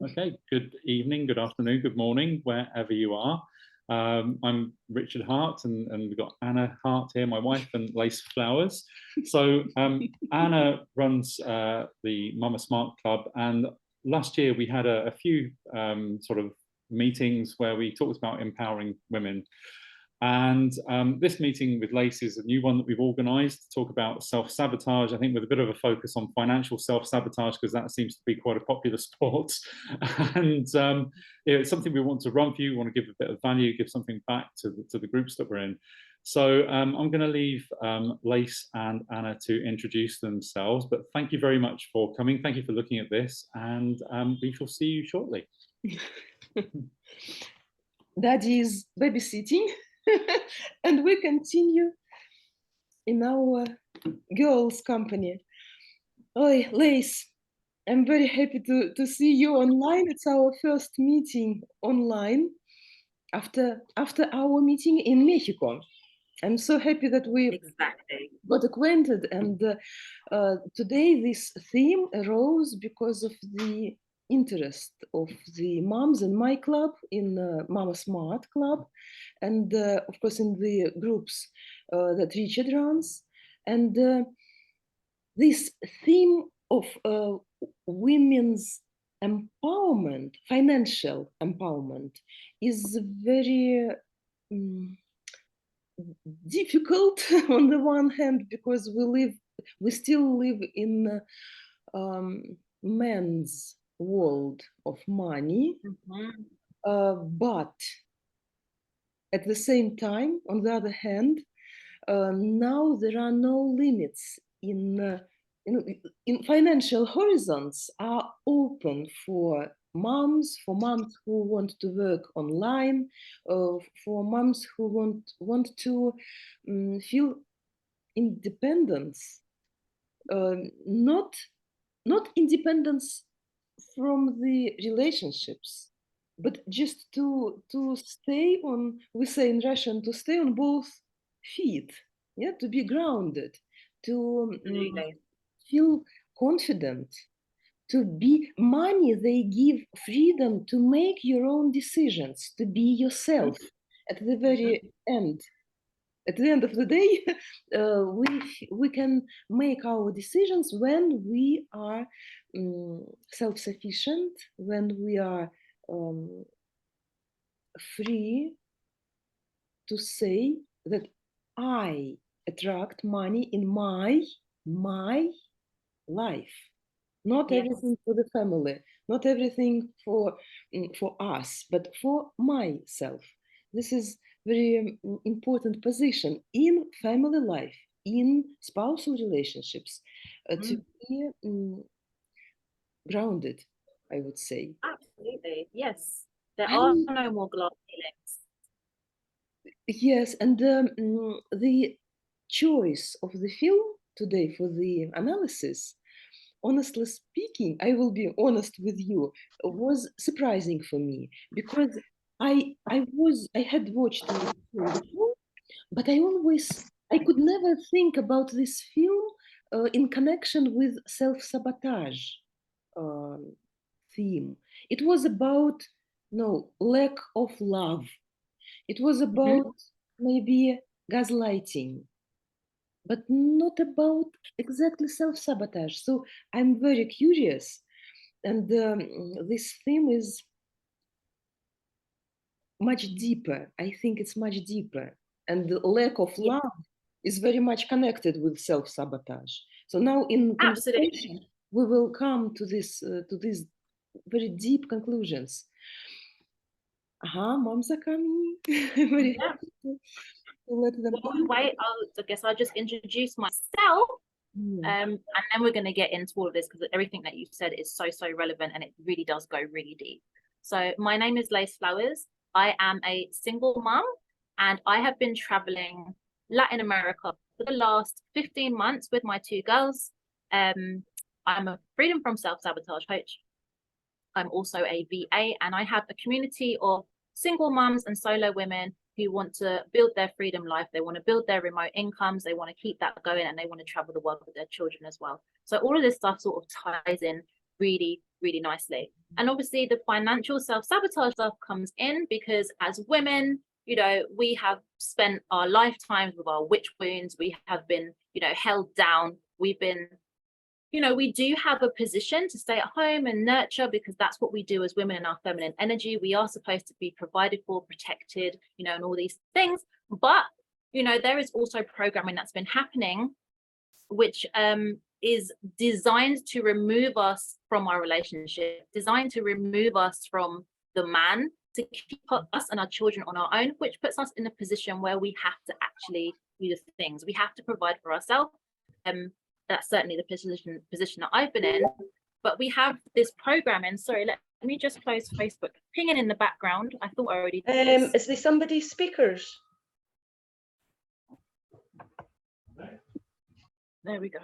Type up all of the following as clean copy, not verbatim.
Okay, good evening, good afternoon, good morning, wherever you are. I'm Richard Hart, and we've got Anna Hart here, my wife, and Lace Flowers. So Anna runs the Mama Smart Club, and last year we had a few sort of meetings where we talked about empowering women. And this meeting with Lace is a new one that we've organised to talk about self-sabotage, I think with a bit of a focus on financial self-sabotage, because that seems to be quite a popular sport. And it's something we want to run for you, we want to give a bit of value, give something back to the groups that we're in. So I'm going to leave Lace and Anna to introduce themselves, but thank you very much for coming. Thank you for looking at this, and we shall see you shortly. Daddy is babysitting. And we continue in our girls' company. Oh, Lace, I'm very happy to see you online. It's our first meeting online after our meeting in Mexico. I'm so happy that we got acquainted, and today this theme arose because of the interest of the moms in my club, in Mama Smart Club, and of course in the groups that Richard runs. And this theme of women's empowerment, financial empowerment, is very difficult on the one hand, because we still live in men's world of money. But at the same time, on the other hand, now there are no limits in financial horizons are open for moms who want to work online, for moms who want to feel independence, not independence from the relationships, but just to stay on, we say in Russian, to stay on both feet, yeah, to be grounded, to feel confident, to be money. They give freedom to make your own decisions, to be yourself at the very end. At the end of the day, we can make our decisions when we are self-sufficient, when we are free to say that I attract money in my life. Not everything for the family, not everything for us, but for myself. This is very important position in family life, in spousal relationships, to be grounded, I would say. Absolutely, yes. There are no more glass ceilings. Yes, and the choice of the film today for the analysis, honestly speaking, I will be honest with you, was surprising for me, because I had watched the film, but I could never think about this film in connection with self-sabotage theme. It was about lack of love. It was about maybe gaslighting, but not about exactly self-sabotage. So I'm very curious, and this theme is much deeper. I think it's much deeper, and the lack of love is very much connected with self-sabotage. So now in conversation, we will come to these very deep conclusions. Moms are coming. Very happy to let them in. Wait, I guess I'll just introduce myself. And then we're going to get into all of this, because everything that you said is so relevant, and it really does go really deep. So my name is Lace Flowers. I am a single mom, and I have been traveling Latin America for the last 15 months with my two girls. I'm a freedom from self-sabotage coach. I'm also a VA, and I have a community of single moms and solo women who want to build their freedom life. They want to build their remote incomes. They want to keep that going, and they want to travel the world with their children as well. So all of this stuff sort of ties in really, really nicely. And obviously the financial self-sabotage stuff comes in because as women, you know, we have spent our lifetimes with our witch wounds. We have been, you know, held down. We've been, you know, we do have a position to stay at home and nurture because that's what we do as women in our feminine energy. We are supposed to be provided for, protected, you know, and all these things. But, you know, there is also programming that's been happening, which is designed to remove us from our relationship, designed to remove us from the man, to keep us and our children on our own, which puts us in a position where we have to actually do the things. We have to provide for ourselves. That's certainly the position that I've been in. But we have this programming. Sorry, let me just close Facebook. Pinging in the background. I thought I already did this. Is there somebody speakers? There we go.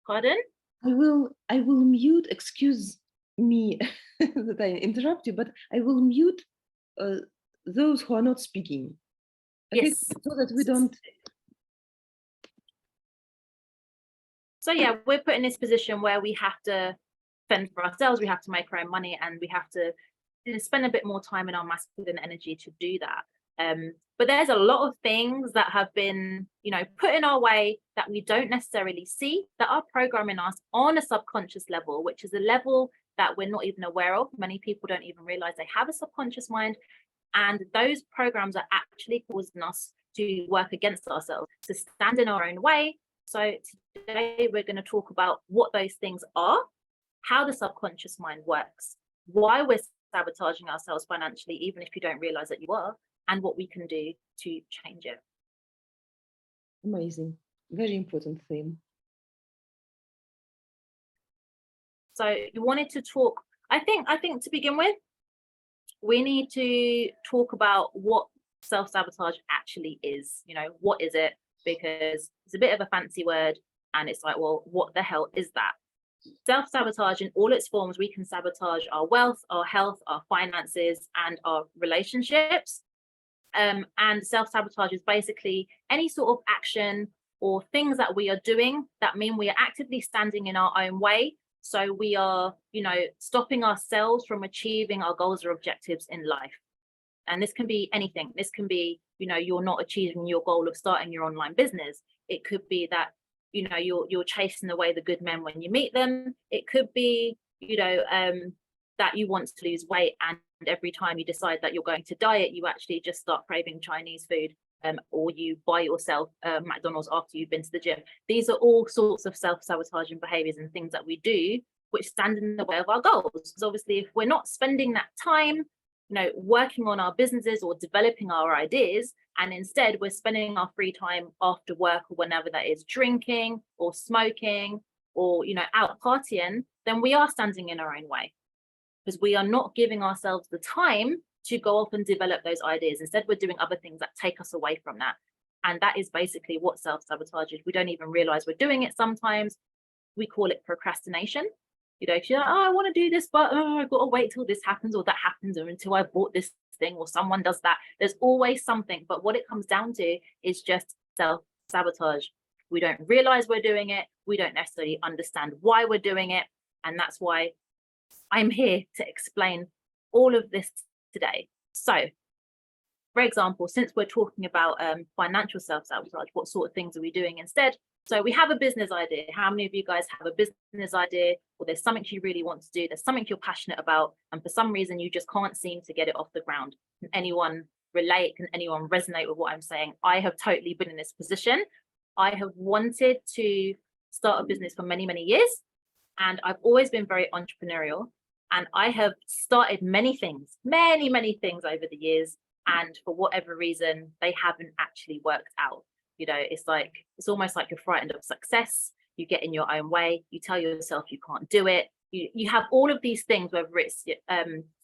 Pardon? I will mute, excuse me that I interrupt you, but I will mute those who are not speaking. Yes. So that we don't. So yeah, we're put in this position where we have to fend for ourselves, we have to make our own money, and we have to, you know, spend a bit more time in our masculine energy to do that. But there's a lot of things that have been, you know, put in our way that we don't necessarily see, that are programming us on a subconscious level, which is a level that we're not even aware of. Many people don't even realize they have a subconscious mind. And those programs are actually causing us to work against ourselves, to stand in our own way. So today we're going to talk about what those things are, how the subconscious mind works, why we're sabotaging ourselves financially, even if you don't realize that you are, and what we can do to change it. Amazing. Very important theme. So you wanted to talk, I think to begin with, we need to talk about what self-sabotage actually is. You know, what is it? Because it's a bit of a fancy word and it's like, well, what the hell is that? Self-sabotage in all its forms, we can sabotage our wealth, our health, our finances, and our relationships. And self-sabotage is basically any sort of action or things that we are doing that mean we are actively standing in our own way. So we are, you know, stopping ourselves from achieving our goals or objectives in life. And this can be anything. This can be, you know, you're not achieving your goal of starting your online business. It could be that, you know, you're chasing away the good men when you meet them. It could be, you know, that you want to lose weight, and every time you decide that you're going to diet, you actually just start craving Chinese food, or you buy yourself McDonald's after you've been to the gym. These are all sorts of self-sabotaging behaviors and things that we do which stand in the way of our goals. Because obviously, if we're not spending that time, you know, working on our businesses or developing our ideas, and instead we're spending our free time after work or whenever that is, drinking or smoking or, you know, out partying, then we are standing in our own way, because we are not giving ourselves the time to go off and develop those ideas. Instead, we're doing other things that take us away from that. And that is basically what self-sabotage is. We don't even realize we're doing it sometimes. We call it procrastination. You know, if you're like, oh, I want to do this, but I've got to wait till this happens or that happens, or until I bought this thing or someone does that. There's always something. But what it comes down to is just self-sabotage. We don't realize we're doing it. We don't necessarily understand why we're doing it. And that's why I'm here to explain all of this today. So, for example, since we're talking about financial self-sabotage, what sort of things are we doing instead? So we have a business idea. How many of you guys have a business idea, or there's something you really want to do, there's something you're passionate about, and for some reason you just can't seem to get it off the ground? Can anyone relate? Can anyone resonate with what I'm saying? I have totally been in this position. I have wanted to start a business for many, many years, and I've always been very entrepreneurial. And I have started many things, many things over the years. And for whatever reason, they haven't actually worked out. You know, it's almost like you're frightened of success. You get in your own way. You tell yourself you can't do it. You have all of these things, whether it's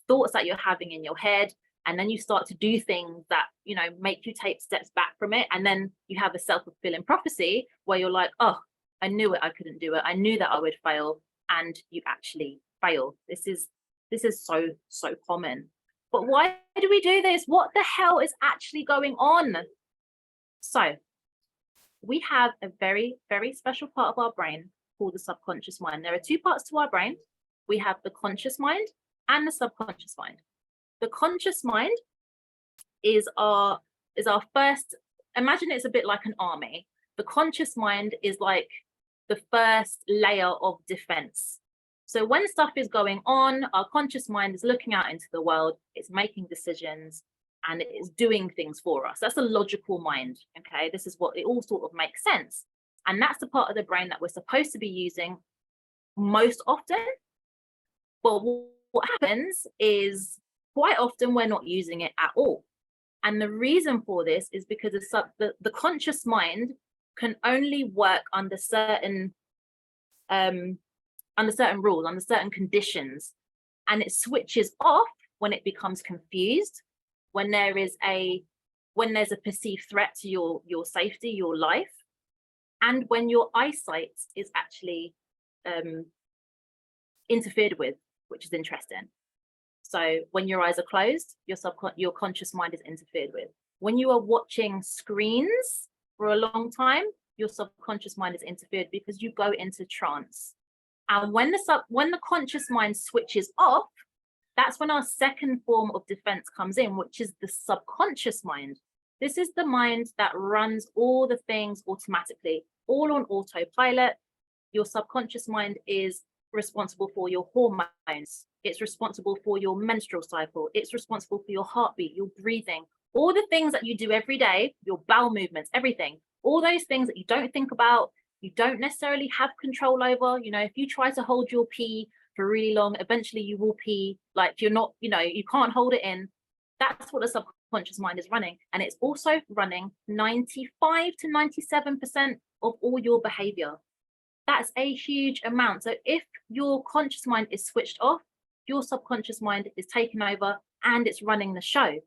thoughts that you're having in your head, and then you start to do things that, you know, make you take steps back from it. And then you have a self-fulfilling prophecy where you're like, oh, I knew it, I couldn't do it. I knew that I would fail. And you actually fail. This is so common. But why do we do this? What the hell is actually going on? So we have a very, very special part of our brain called the subconscious mind. There are two parts to our brain. we have the conscious mind and the subconscious mind. The conscious mind is our first, imagine it's a bit like an army. The conscious mind is like the first layer of defense. So when stuff is going on, our conscious mind is looking out into the world, it's making decisions, and it is doing things for us. That's a logical mind, okay? This is what it all sort of makes sense. And that's the part of the brain that we're supposed to be using most often. But what happens is quite often we're not using it at all. And the reason for this is because the conscious mind can only work under certain rules, under certain conditions, and it switches off when it becomes confused, when there's a perceived threat to your safety, your life, and when your eyesight is actually interfered with, which is interesting. So when your eyes are closed, your conscious mind is interfered with. When you are watching screens for a long time, your subconscious mind is interfered because you go into trance. And when the conscious mind switches off, that's when our second form of defense comes in, which is the subconscious mind. This is the mind that runs all the things automatically, all on autopilot. Your subconscious mind is responsible for your hormones. It's responsible for your menstrual cycle. It's responsible for your heartbeat, your breathing, all the things that you do every day, your bowel movements, everything. All those things that you don't think about, you don't necessarily have control over. You know, if you try to hold your pee for really long, eventually you will pee. Like you're not, you know, you can't hold it in. That's what the subconscious mind is running. And it's also running 95 to 97% of all your behavior. That's a huge amount. So if your conscious mind is switched off, your subconscious mind is taking over and it's running the show.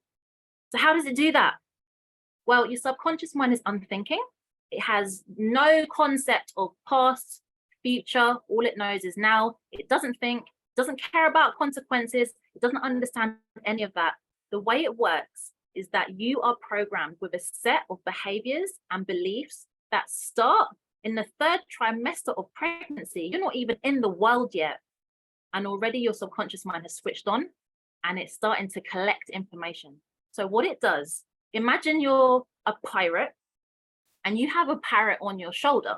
So how does it do that? Well, your subconscious mind is unthinking. It has no concept of past, future. All it knows is now. It doesn't think, doesn't care about consequences. It doesn't understand any of that. The way it works is that you are programmed with a set of behaviors and beliefs that start in the third trimester of pregnancy. You're not even in the world yet. And already your subconscious mind has switched on and it's starting to collect information. So what it does, imagine you're a pirate and you have a parrot on your shoulder.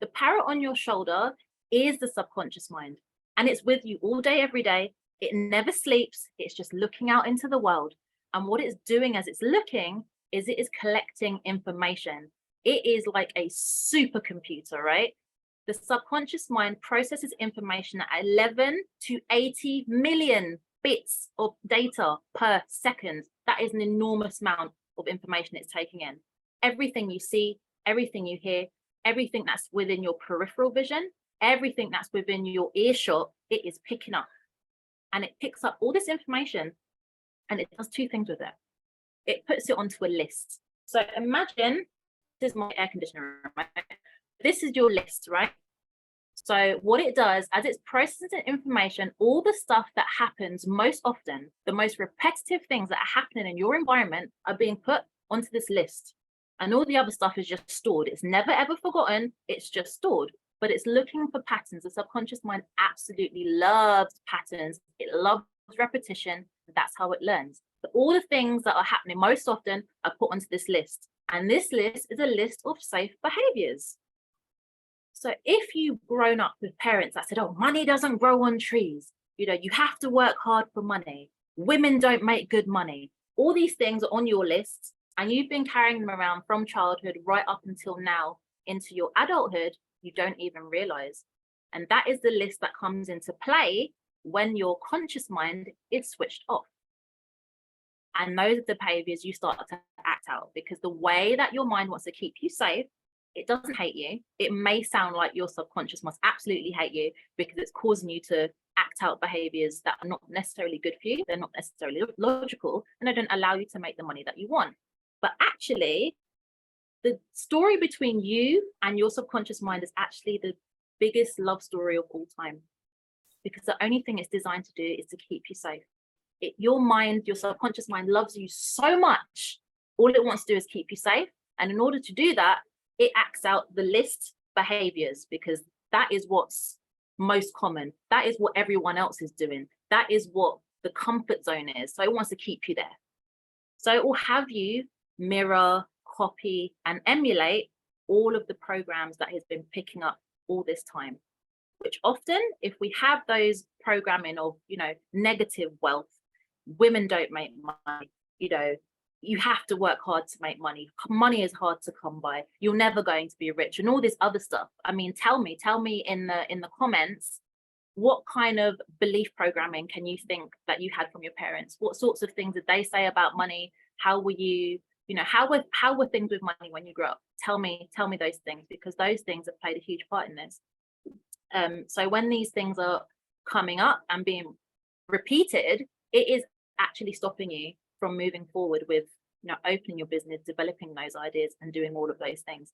The parrot on your shoulder is the subconscious mind, and it's with you all day, every day. It never sleeps. It's just looking out into the world. And what it's doing as it's looking is it is collecting information. It is like a supercomputer, right? The subconscious mind processes information at 11 to 80 million bits of data per second. That is an enormous amount of information it's taking in. Everything you see, everything you hear, everything that's within your peripheral vision, everything that's within your earshot, it is picking up. And it picks up all this information and it does two things with it. It puts it onto a list. So imagine, this is my air conditioner room, right? This is your list, right? So what it does, as it's processing information, all the stuff that happens most often, the most repetitive things that are happening in your environment are being put onto this list. And all the other stuff is just stored. It's never ever forgotten. It's just stored. But it's looking for patterns. The subconscious mind absolutely loves patterns. It loves repetition. That's how it learns. But all the things that are happening most often are put onto this list. And this list is a list of safe behaviors. So if you've grown up with parents that said, oh, money doesn't grow on trees, you know, you have to work hard for money, women don't make good money, all these things are on your list, and you've been carrying them around from childhood right up until now into your adulthood, you don't even realize. And that is the list that comes into play when your conscious mind is switched off. And those are the behaviors you start to act out, because the way that your mind wants to keep you safe, it doesn't hate you. It may sound like your subconscious must absolutely hate you because it's causing you to act out behaviors that are not necessarily good for you. They're not necessarily logical, and they don't allow you to make the money that you want. But actually, the story between you and your subconscious mind is actually the biggest love story of all time, because the only thing it's designed to do is to keep you safe. Your mind, your subconscious mind loves you so much. All it wants to do is keep you safe. And in order to do that, it acts out the list behaviors, because that is what's most common. That is what everyone else is doing. That is what the comfort zone is. So it wants to keep you there. So it will have you mirror, copy, and emulate all of the programs that has been picking up all this time. Which often, if we have those programming of, you know, negative wealth, women don't make money, you know, you have to work hard to make money. Money is hard to come by. You're never going to be rich, and all this other stuff. I mean, tell me in the comments, what kind of belief programming can you think that you had from your parents? What sorts of things did they say about money? How were you, you know, how were things with money when you grew up? Tell me those things, because those things have played a huge part in this. So when these things are coming up and being repeated, it is actually stopping you from moving forward with, you know, opening your business, developing those ideas, and doing all of those things,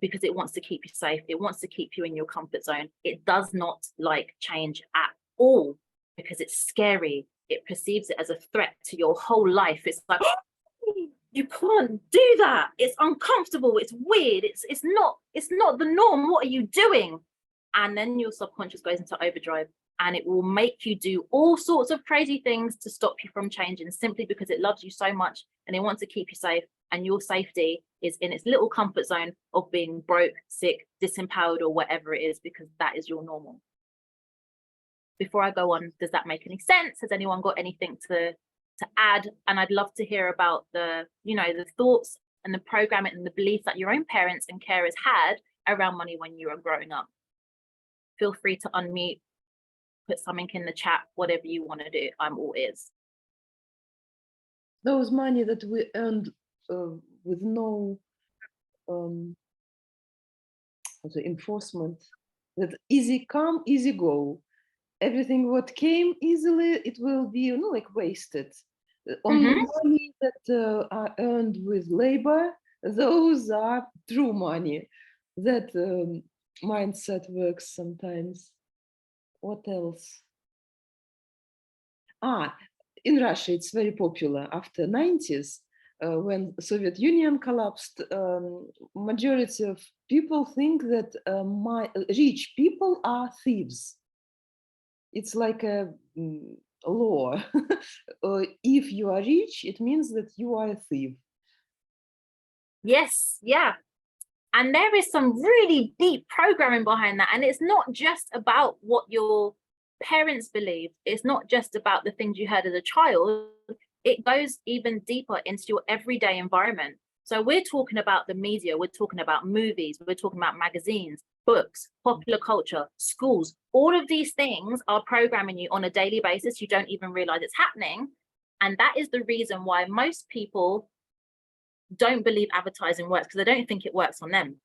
because it wants to keep you safe. It wants to keep you in your comfort zone. It does not like change at all, because it's scary. It perceives it as a threat to your whole life. It's like, oh, you can't do that. It's uncomfortable. It's weird. It's not the norm. What are you doing? And then your subconscious goes into overdrive, and it will make you do all sorts of crazy things to stop you from changing, simply because it loves you so much and it wants to keep you safe. And your safety is in its little comfort zone of being broke, sick, disempowered, or whatever it is, because that is your normal. Before I go on, does that make any sense? Has anyone got anything to add? And I'd love to hear about the, you know, the thoughts and the programming and the beliefs that your own parents and carers had around money when you were growing up. Feel free to unmute, put something in the chat, whatever you want to do. I'm all ears. Those money that we earned with no the enforcement, that easy come, easy go. Everything what came easily, it will be, you know, like wasted. Only money that are earned with labor, those are true money. That mindset works sometimes. What else? In Russia, it's very popular after 90s. When Soviet Union collapsed, majority of people think that rich people are thieves. It's like a law. If you are rich, it means that you are a thief. Yes, yeah. And there is some really deep programming behind that. And it's not just about what your parents believe. It's not just about the things you heard as a child. It goes even deeper into your everyday environment. So we're talking about the media, we're talking about movies, we're talking about magazines, books, popular culture, schools. All of these things are programming you on a daily basis. You don't even realize it's happening. And that is the reason why most people don't believe advertising works, because they don't think it works on them,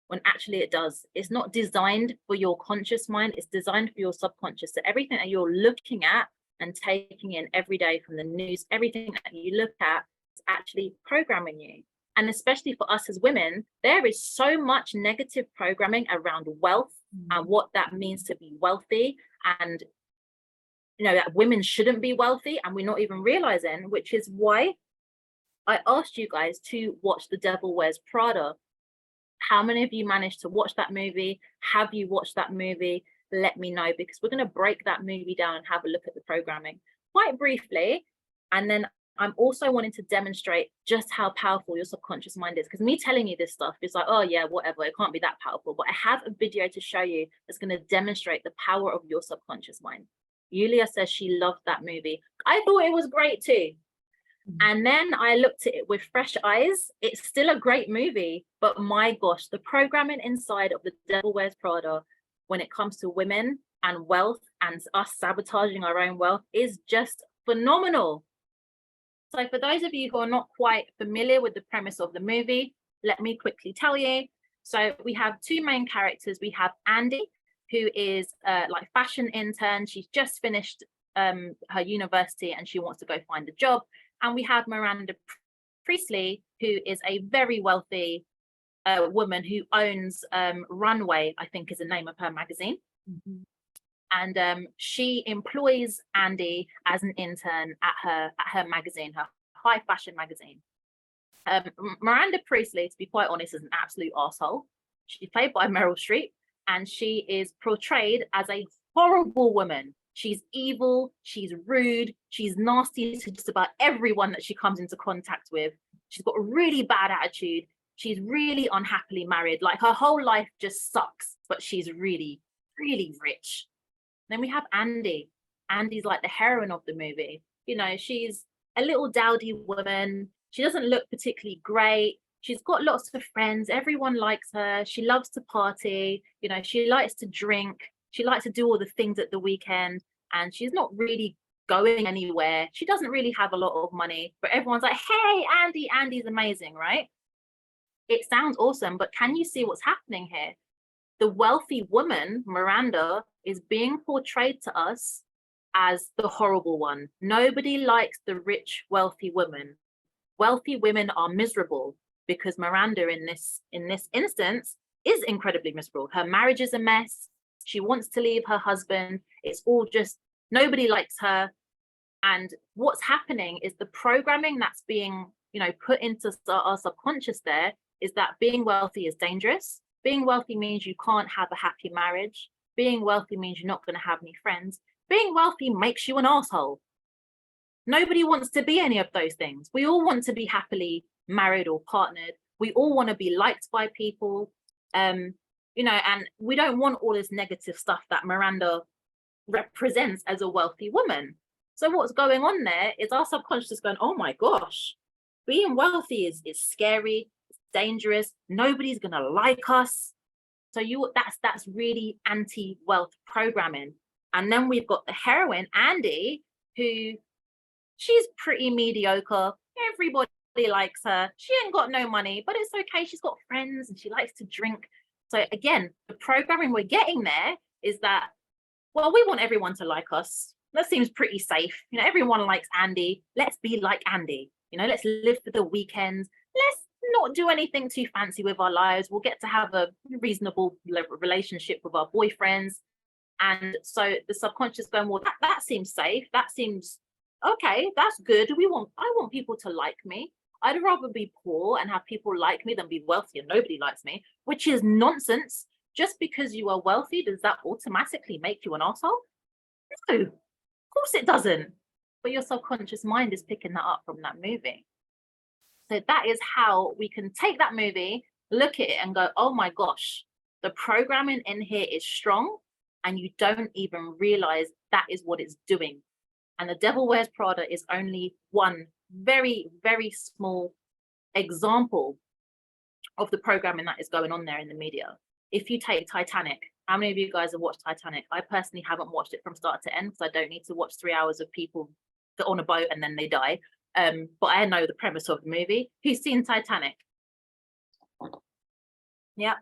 when actually it does. It's not designed for your conscious mind, it's designed for your subconscious. So everything that you're looking at and taking in every day from the news, everything that you look at is actually programming you. And especially for us as women, there is so much negative programming around wealth and what that means to be wealthy, and you know that women shouldn't be wealthy, and we're not even realizing, which is why I asked you guys to watch The Devil Wears Prada. How many of you managed to watch that movie? Have you watched that movie? Let me know, because we're going to break that movie down and have a look at the programming quite briefly. And then I'm also wanting to demonstrate just how powerful your subconscious mind is, because me telling you this stuff is like, oh yeah, whatever, it can't be that powerful. But I have a video to show you that's going to demonstrate the power of your subconscious mind. Yulia says she loved that movie. I thought it was great too. And then I looked at it with fresh eyes. It's still a great movie, but my gosh, the programming inside of The Devil Wears Prada when it comes to women and wealth and us sabotaging our own wealth is just phenomenal. So for those of you who are not quite familiar with the premise of the movie, let me quickly tell you. So we have two main characters. We have Andy, who is like fashion intern. She's just finished her university and she wants to go find a job. And we have Miranda Priestley, who is a very wealthy woman who owns Runway, I think is the name of her magazine. And she employs Andy as an intern at her magazine, her high fashion magazine. Miranda Priestley, to be quite honest, is an absolute arsehole. She's played by Meryl Streep, and she is portrayed as a horrible woman. She's evil, she's rude, she's nasty to just about everyone that she comes into contact with. She's got a really bad attitude. She's really unhappily married. Like her whole life just sucks, but she's really, really rich. Then we have Andy. Andy's like the heroine of the movie. You know, she's a little dowdy woman. She doesn't look particularly great. She's got lots of friends. Everyone likes her. She loves to party. You know, she likes to drink. She likes to do all the things at the weekend. And she's not really going anywhere. She doesn't really have a lot of money, but everyone's like, hey, Andy, Andy's amazing, right? It sounds awesome, but can you see what's happening here? The wealthy woman, Miranda, is being portrayed to us as the horrible one. Nobody likes the rich, wealthy woman. Wealthy women are miserable because Miranda in this instance is incredibly miserable. Her marriage is a mess. She wants to leave her husband. It's all just, nobody likes her. And what's happening is the programming that's being, you know, put into our subconscious there is that being wealthy is dangerous. Being wealthy means you can't have a happy marriage. Being wealthy means you're not going to have any friends. Being wealthy makes you an asshole. Nobody wants to be any of those things. We all want to be happily married or partnered. We all want to be liked by people. You know, and we don't want all this negative stuff that Miranda represents as a wealthy woman. So what's going on there is our subconscious is going, oh my gosh, being wealthy is scary, it's dangerous, nobody's gonna like us. So that's really anti-wealth programming. And then we've got the heroine, Andy, who she's pretty mediocre. Everybody likes her. She ain't got no money, but it's okay. She's got friends and she likes to drink. So again, the programming we're getting there is that, well, we want everyone to like us. That seems pretty safe. You know, everyone likes Andy. Let's be like Andy. You know, let's live for the weekends. Let's not do anything too fancy with our lives. We'll get to have a reasonable relationship with our boyfriends. And so the subconscious going, well, that seems safe. That seems okay. That's good. I want people to like me. I'd rather be poor and have people like me than be wealthy and nobody likes me, which is nonsense. Just because you are wealthy, does that automatically make you an asshole? No, of course it doesn't. But your subconscious mind is picking that up from that movie. So that is how we can take that movie, look at it and go, oh my gosh, the programming in here is strong and you don't even realize that is what it's doing. And The Devil Wears Prada is only one very, very small example of the programming that is going on there in the media. If you take Titanic, how many of you guys have watched Titanic? I personally haven't watched it from start to end because I don't need to watch 3 hours of people get on a boat and then they die. But I know the premise of the movie. Who's seen Titanic? Yeah.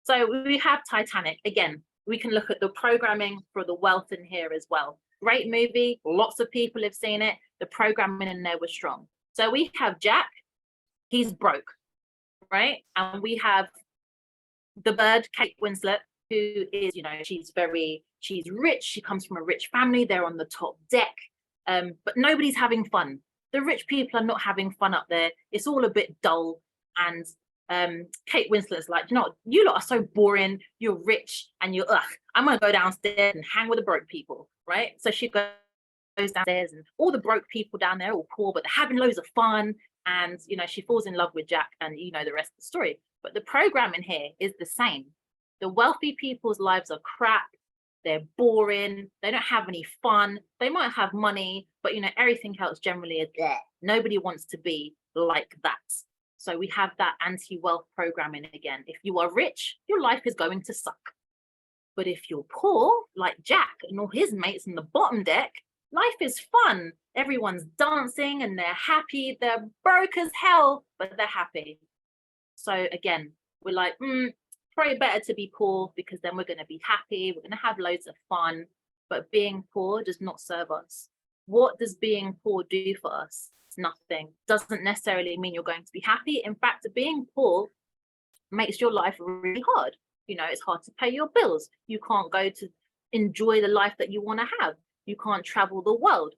So we have Titanic. Again, we can look at the programming for the wealth in here as well. Great movie. Lots of people have seen it. The programming in there was strong. So we have Jack. He's broke, right? And we have the bird, Kate Winslet, who is, you know, she's rich. She comes from a rich family. They're on the top deck, but nobody's having fun. The rich people are not having fun up there. It's all a bit dull. And Kate Winslet's like, you know, you lot are so boring. You're rich and you're, I'm going to go downstairs and hang with the broke people, right? So she goes downstairs and all the broke people down there are all poor, but they're having loads of fun. And, you know, she falls in love with Jack and you know the rest of the story. But the program in here is the same. The wealthy people's lives are crap. They're boring. They don't have any fun. They might have money, but, you know, everything else generally is bleh. Nobody wants to be like that. So we have that anti-wealth programming again. If you are rich, your life is going to suck. But if you're poor, like Jack and all his mates on the bottom deck, life is fun. Everyone's dancing and they're happy. They're broke as hell, but they're happy. So again, we're like, probably better to be poor because then we're going to be happy. We're going to have loads of fun. But being poor does not serve us. What does being poor do for us? It's nothing. Doesn't necessarily mean you're going to be happy. In fact, being poor makes your life really hard. You know, it's hard to pay your bills. You can't go to enjoy the life that you want to have. You can't travel the world.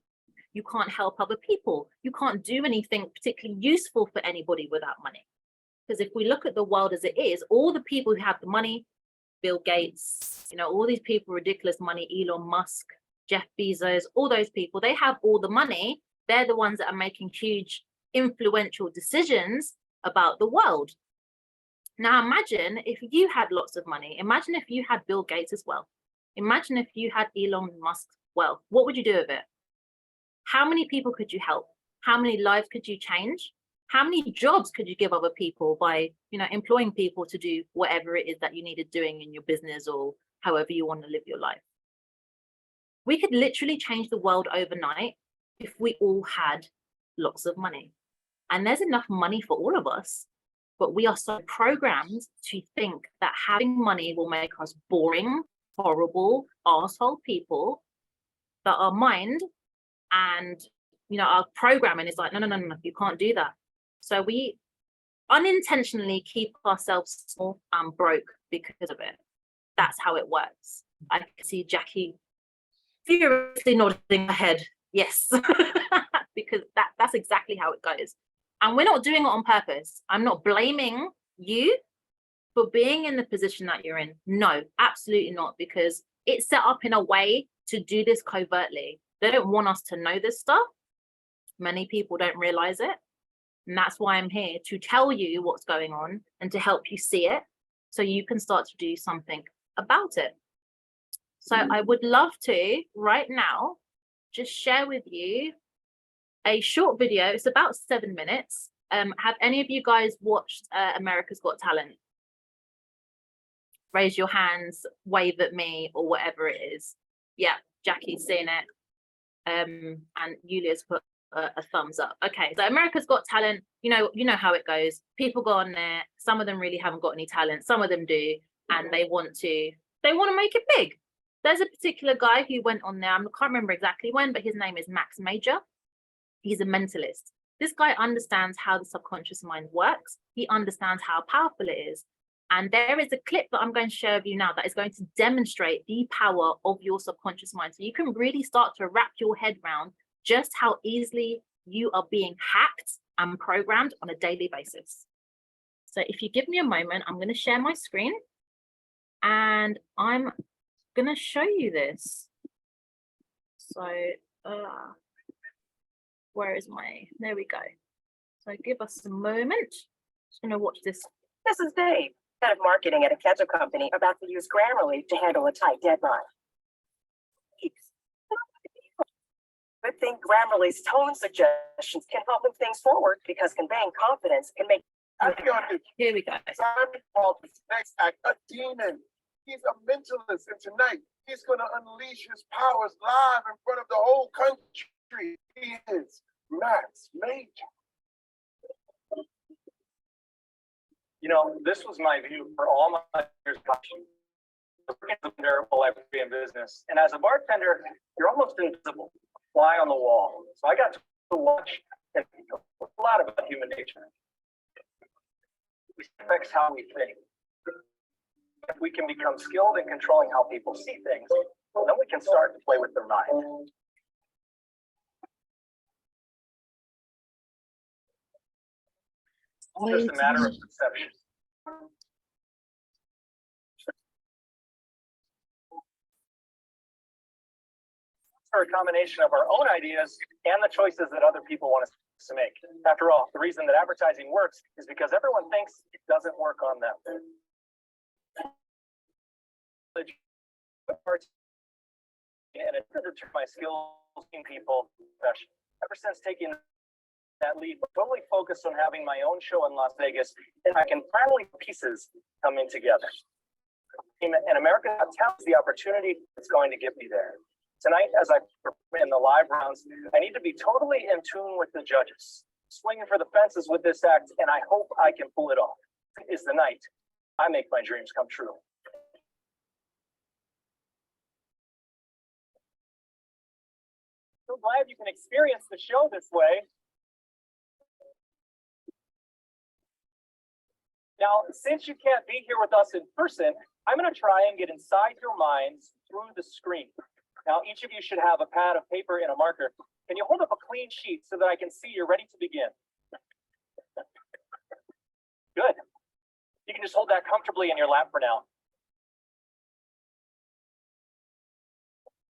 You can't help other people. You can't do anything particularly useful for anybody without money. Because if we look at the world as it is, all the people who have the money, Bill Gates, you know, all these people, ridiculous money, Elon Musk, Jeff Bezos, all those people, they have all the money. They're the ones that are making huge influential decisions about the world. Now imagine if you had lots of money. Imagine if you had Bill Gates as well. Imagine if you had Elon Musk's wealth. What would you do with it? How many people could you help? How many lives could you change? How many jobs could you give other people by, you know, employing people to do whatever it is that you needed doing in your business or however you want to live your life? We could literally change the world overnight if we all had lots of money. And there's enough money for all of us, but we are so programmed to think that having money will make us boring, horrible, arsehole people, that our mind and, you know, our programming is like, no, you can't do that. So we unintentionally keep ourselves small and broke because of it. That's how it works. I can see Jackie furiously nodding her head. Yes, because that's exactly how it goes. And we're not doing it on purpose. I'm not blaming you for being in the position that you're in. No, absolutely not, because it's set up in a way to do this covertly. They don't want us to know this stuff. Many people don't realize it. And that's why I'm here, to tell you what's going on and to help you see it so you can start to do something about it. So I would love to right now just share with you a short video. It's about 7 minutes. Have any of you guys watched America's Got Talent? Raise your hands, wave at me, or whatever it is. Yeah, Jackie's seen it. And Yulia's put a thumbs up. Okay, so America's Got Talent, you know how it goes. People go on there, some of them really haven't got any talent, some of them do, and they want to make it big. There's a particular guy who went on there, I can't remember exactly when, but his name is Max Major. He's a mentalist. This guy understands how the subconscious mind works. He understands how powerful it is. And there is a clip that I'm going to share with you now that is going to demonstrate the power of your subconscious mind. So you can really start to wrap your head around just how easily you are being hacked and programmed on a daily basis. So if you give me a moment, I'm going to share my screen and I'm going to show you this. So where is there we go. So give us a moment. Just going to watch this. This is Dave, head of marketing at a ketchup company, about to use Grammarly to handle a tight deadline. Good thing Grammarly's tone suggestions can help move things forward, because conveying confidence can make. Here we go. Simon called this next act a demon. He's a mentalist, and tonight he's going to unleash his powers live in front of the whole country. He is Max Major. You know, this was my view for all my years watching. Every in business, and as a bartender, you're almost invisible, fly on the wall. So I got to watch and a lot about human nature. It affects how we think. If we can become skilled in controlling how people see things, then we can start to play with their mind. It's just a matter of perception. For a combination of our own ideas and the choices that other people want us to make. After all, the reason that advertising works is because everyone thinks it doesn't work on them. And it to turn my skills in people profession. Ever since taking that leap, I'm totally focused on having my own show in Las Vegas, and I can finally pieces come in together. And America Got Talent is the opportunity that's going to get me there. Tonight, as I perform in the live rounds, I need to be totally in tune with the judges, swinging for the fences with this act, and I hope I can pull it off. Is the night I make my dreams come true. So glad you can experience the show this way. Now, since you can't be here with us in person, I'm going to try and get inside your minds through the screen. Now, each of you should have a pad of paper and a marker. Can you hold up a clean sheet so that I can see you're ready to begin? Good. You can just hold that comfortably in your lap for now.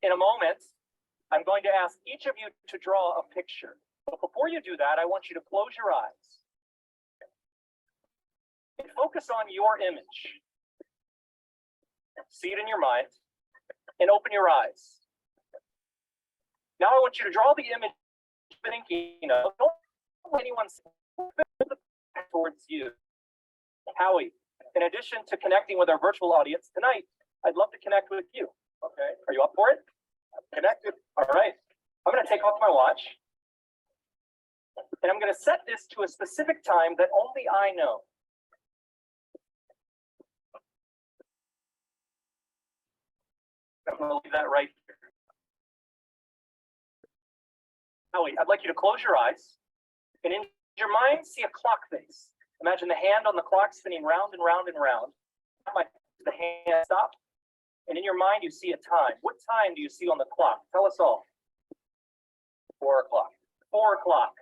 In a moment, I'm going to ask each of you to draw a picture. But before you do that, I want you to close your eyes and focus on your image. See it in your mind and open your eyes. Now I want you to draw the image you're thinking of. Don't let anyone see towards you. Howie, in addition to connecting with our virtual audience tonight, I'd love to connect with you. Okay. Are you up for it? Connected. All right. I'm going to take off my watch. And I'm going to set this to a specific time that only I know. I'm going to leave that right here. Howie, I'd like you to close your eyes and in your mind see a clock face. Imagine the hand on the clock spinning round and round and round. The hand stop. And in your mind you see a time. What time do you see on the clock? Tell us all. 4 o'clock. 4 o'clock.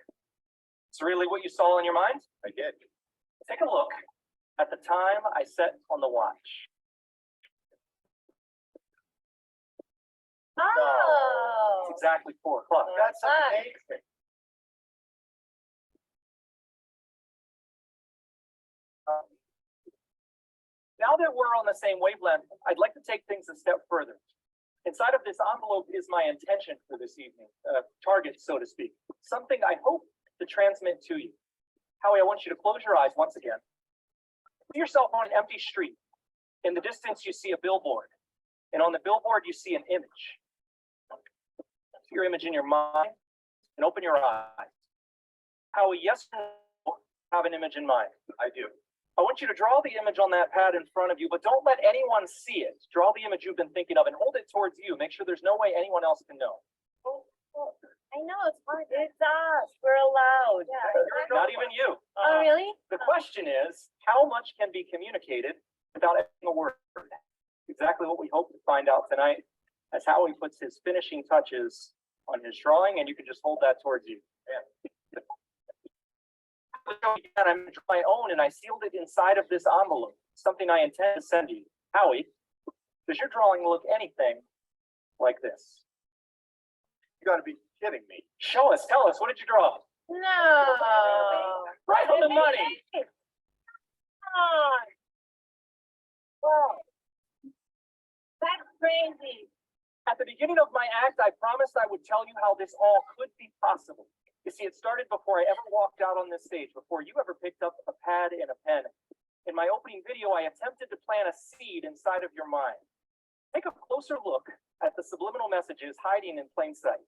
It's really what you saw in your mind? I did. Take a look at the time I set on the watch. Oh. It's exactly 4 o'clock. That's amazing. Now that we're on the same wavelength, I'd like to take things a step further. Inside of this envelope is my intention for this evening, target, so to speak, something I hope to transmit to you. Howie, I want you to close your eyes once again. Put yourself on an empty street. In the distance, you see a billboard. And on the billboard, you see an image. See your image in your mind and open your eyes. Howie, yes or no, have an image in mind? I do. I want you to draw the image on that pad in front of you, but don't let anyone see it. Draw the image you've been thinking of and hold it towards you. Make sure there's no way anyone else can know. I know, it's hard. It's us. We're allowed. Yeah. Not even you. Oh, really? The question is, how much can be communicated without adding a word? Exactly what we hope to find out tonight as Howie puts his finishing touches on his drawing, and you can just hold that towards you. Yeah. And I'm my own, and I sealed it inside of this envelope, something I intend to send you. Howie, does your drawing look anything like this? You got to be kidding me. Show us, tell us, what did you draw? No. Right on the money. Come on. Whoa. That's crazy. At the beginning of my act, I promised I would tell you how this all could be possible. You see, it started before I ever walked out on this stage, before you ever picked up a pad and a pen. In my opening video, I attempted to plant a seed inside of your mind. Take a closer look at the subliminal messages hiding in plain sight.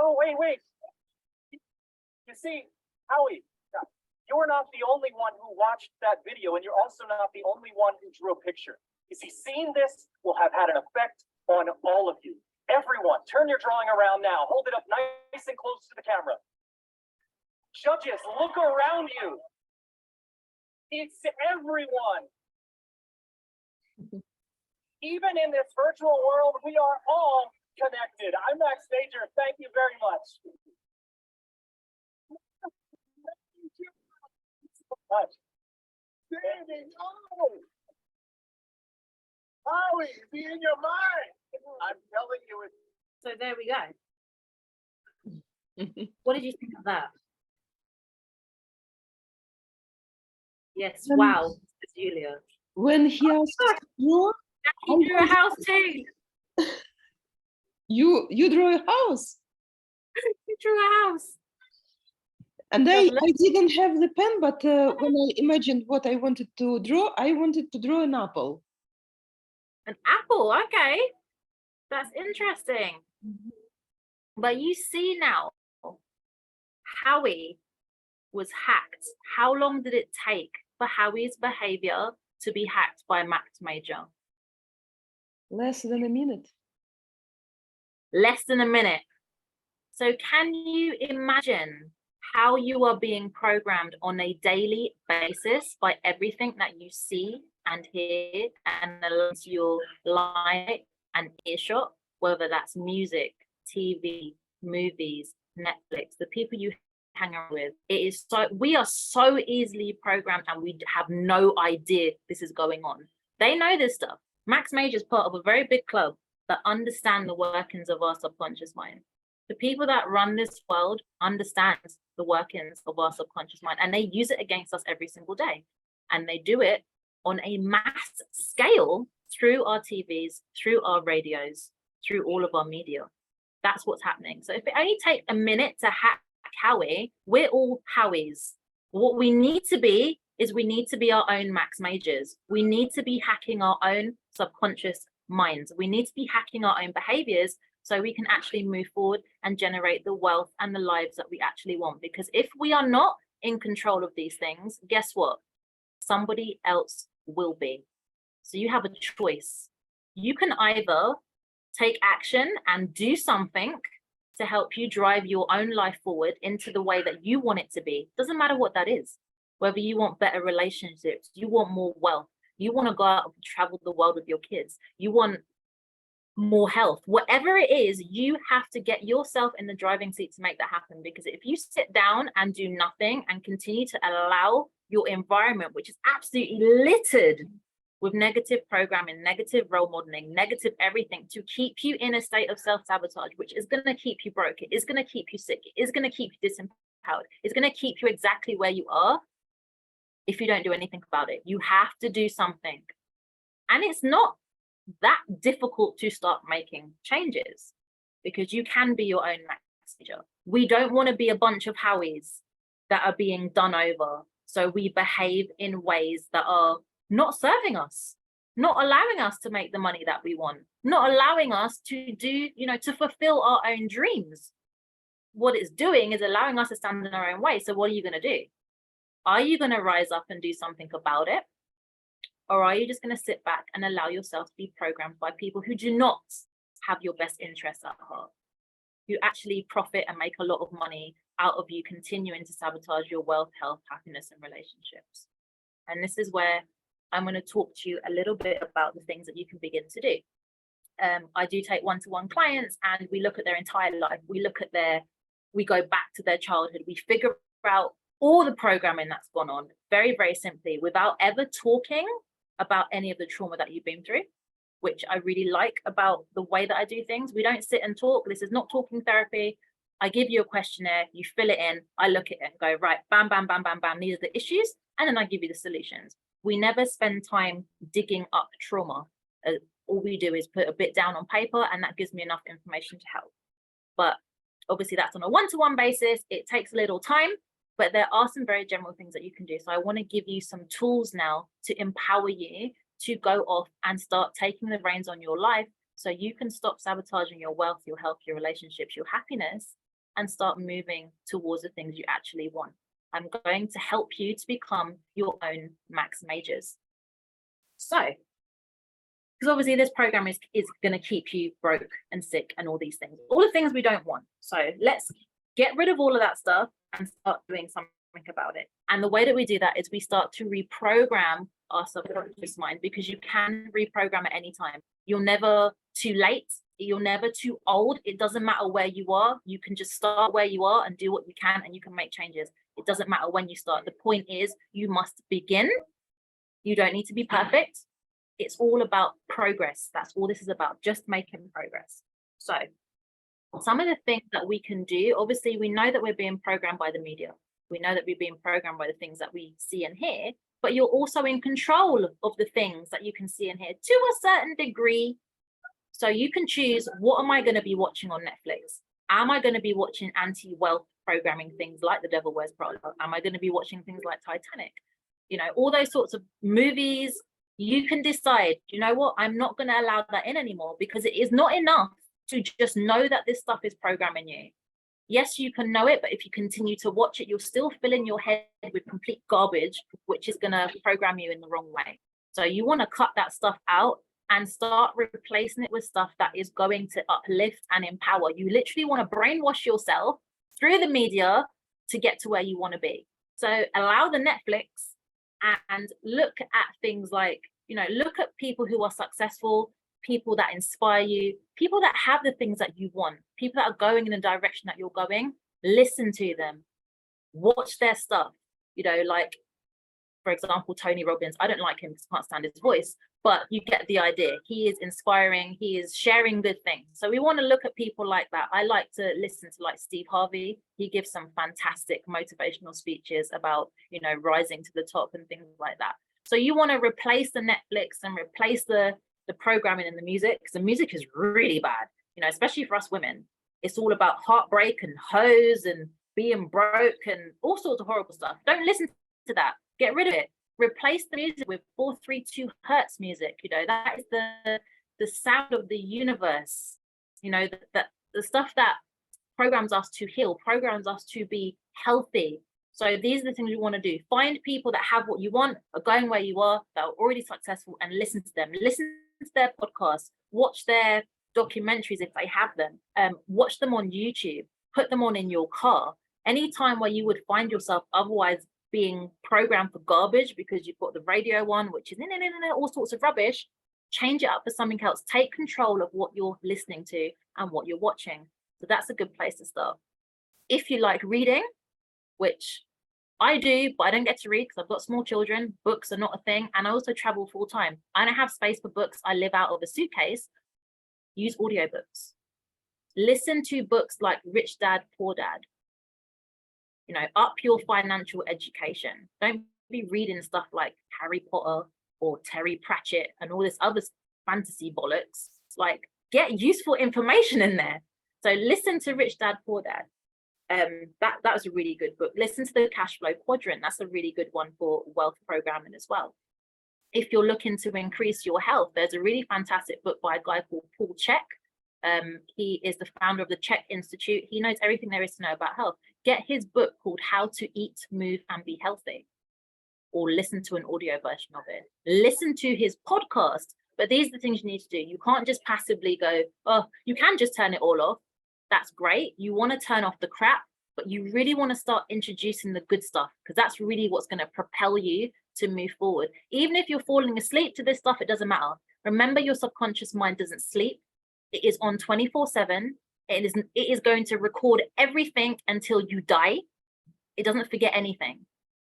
Oh, wait. You see, Howie, you're not the only one who watched that video, and you're also not the only one who drew a picture. You see, seeing this will have had an effect on all of you. Everyone, turn your drawing around now. Hold it up nice and close to the camera. Judges, look around you. It's everyone. Even in this virtual world, we are all connected. I'm Max Major. Thank you very much. Sandy, no! Howie, be in your mind. I'm telling you, it's So there we go. What did you think of that? Yes, wow, Julia. When he asked you, You drew a house too. you draw a house. You drew a house. And I didn't have the pen, but when I imagined what I wanted to draw, I wanted to draw an apple. An apple, okay. That's interesting. But you see now, Howie was hacked. How long did it take for Howie's behavior to be hacked by Max Major? Less than a minute. less than a minute. So can you imagine how you are being programmed on a daily basis by everything that you see and hear and allows your light and earshot, whether that's music, TV, movies, Netflix, the people you hang around with? It is so, we are so easily programmed and we have no idea this is going on. They know this stuff. Max Major is part of a very big club that understand the workings of our subconscious mind. The people that run this world understand the workings of our subconscious mind, and they use it against us every single day. And they do it on a mass scale through our TVs, through our radios, through all of our media. That's what's happening. So if it only takes a minute to hack Howie, we're all Howies. What we need to be is we need to be our own Max Majors. We need to be hacking our own subconscious minds. We need to be hacking our own behaviors so we can actually move forward and generate the wealth and the lives that we actually want. Because if we are not in control of these things, guess what? Somebody else will be. So you have a choice. You can either take action and do something to help you drive your own life forward into the way that you want it to be. Doesn't matter what that is. Whether you want better relationships, you want more wealth, you want to go out and travel the world with your kids, you want more health, whatever it is, you have to get yourself in the driving seat to make that happen. Because if you sit down and do nothing and continue to allow your environment, which is absolutely littered with negative programming, negative role modeling, negative everything, to keep you in a state of self-sabotage, which is going to keep you broke, it is going to keep you sick, it is going to keep you disempowered, it's going to keep you exactly where you are. If you don't do anything about it, you have to do something. And it's not that difficult to start making changes, because you can be your own messenger. We don't want to be a bunch of Howies that are being done over. So we behave in ways that are not serving us, not allowing us to make the money that we want, not allowing us to do, to fulfill our own dreams. What it's doing is allowing us to stand in our own way. So what are you going to do? Are you going to rise up and do something about it? Or are you just going to sit back and allow yourself to be programmed by people who do not have your best interests at heart, who actually profit and make a lot of money out of you continuing to sabotage your wealth, health, happiness, and relationships? And this is where I'm going to talk to you a little bit about the things that you can begin to do. I do take one-to-one clients and we look at their entire life. We go back to their childhood. We figure out all the programming that's gone on very, very simply, without ever talking about any of the trauma that you've been through, which I really like about the way that I do things. We don't sit and talk. This is not talking therapy. I give you a questionnaire, you fill it in, I look at it and go, right, bam, bam, bam, bam, bam, these are the issues, and then I give you the solutions. We never spend time digging up trauma. All we do is put a bit down on paper, and that gives me enough information to help. But obviously that's on a one-to-one basis. It takes a little time, but there are some very general things that you can do. So I want to give you some tools now to empower you to go off and start taking the reins on your life, so you can stop sabotaging your wealth, your health, your relationships, your happiness, and start moving towards the things you actually want. I'm going to help you to become your own Max Majors. So, because obviously this program is going to keep you broke and sick and all these things, all the things we don't want. So let's get rid of all of that stuff and start doing something about it. And the way that we do that is we start to reprogram our subconscious mind, because you can reprogram at any time. You're never too late. You're never too old. It doesn't matter where you are. You can just start where you are and do what you can, and you can make changes. It doesn't matter when you start. The point is you must begin. You don't need to be perfect. It's all about progress. That's all this is about, just making progress. So some of the things that we can do, obviously we know that we're being programmed by the media. We know that we're being programmed by the things that we see and hear, but you're also in control of the things that you can see and hear to a certain degree. So you can choose, what am I going to be watching on Netflix? Am I going to be watching anti-wealth programming things like The Devil Wears Prada? Am I going to be watching things like Titanic? All those sorts of movies. You can decide, you know what, I'm not going to allow that in anymore, because it is not enough to just know that this stuff is programming you. Yes, you can know it, but if you continue to watch it, you're still filling your head with complete garbage, which is going to program you in the wrong way. So you want to cut that stuff out and start replacing it with stuff that is going to uplift and empower. You literally want to brainwash yourself through the media to get to where you want to be. So allow the Netflix and look at things like, you know, look at people who are successful, people that inspire you, people that have the things that you want, people that are going in the direction that you're going. Listen to them, watch their stuff. You know, like, for example, Tony Robbins. I don't like him because I can't stand his voice, but you get the idea. He is inspiring, he is sharing good things. So we want to look at people like that. I like to listen to like Steve Harvey. He gives some fantastic motivational speeches about, you know, rising to the top and things like that. So you want to replace the Netflix and replace the programming and the music, because the music is really bad, you know, especially for us women. It's all about heartbreak and hoes and being broke and all sorts of horrible stuff. Don't listen to that. Get rid of it. Replace the music with 432 hertz music. You know, that is the sound of the universe. You know, that the stuff that programs us to heal, programs us to be healthy. So these are the things you want to do. Find people that have what you want, are going where you are, that are already successful, and listen to them. Listen to their podcasts, watch their documentaries if they have them, watch them on YouTube, put them on in your car. Any time where you would find yourself otherwise being programmed for garbage because you've got the radio on, which is all sorts of rubbish, change it up for something else. Take control of what you're listening to and what you're watching. So that's a good place to start. If you like reading, which I do, but I don't get to read because I've got small children, books are not a thing, and I also travel full time. I don't have space for books. I live out of a suitcase. Use audiobooks. Listen to books like Rich Dad, Poor Dad. You know, up your financial education. Don't be reading stuff like Harry Potter or Terry Pratchett and all this other fantasy bollocks. Like, get useful information in there. So listen to Rich Dad, Poor Dad. That was a really good book. Listen to the Cash Flow Quadrant. That's a really good one for wealth programming as well. If you're looking to increase your health, there's a really fantastic book by a guy called Paul Chek. He is the founder of the Chek Institute. He knows everything there is to know about health. Get his book called How to Eat, Move and Be Healthy, or listen to an audio version of it. Listen to his podcast. But these are the things you need to do. You can't just passively go, oh, you can just turn it all off. That's great. You want to turn off the crap, but you really want to start introducing the good stuff, because that's really what's going to propel you to move forward. Even if you're falling asleep to this stuff, it doesn't matter. Remember, your subconscious mind doesn't sleep. It is on 24/7. It is going to record everything until you die. It doesn't forget anything.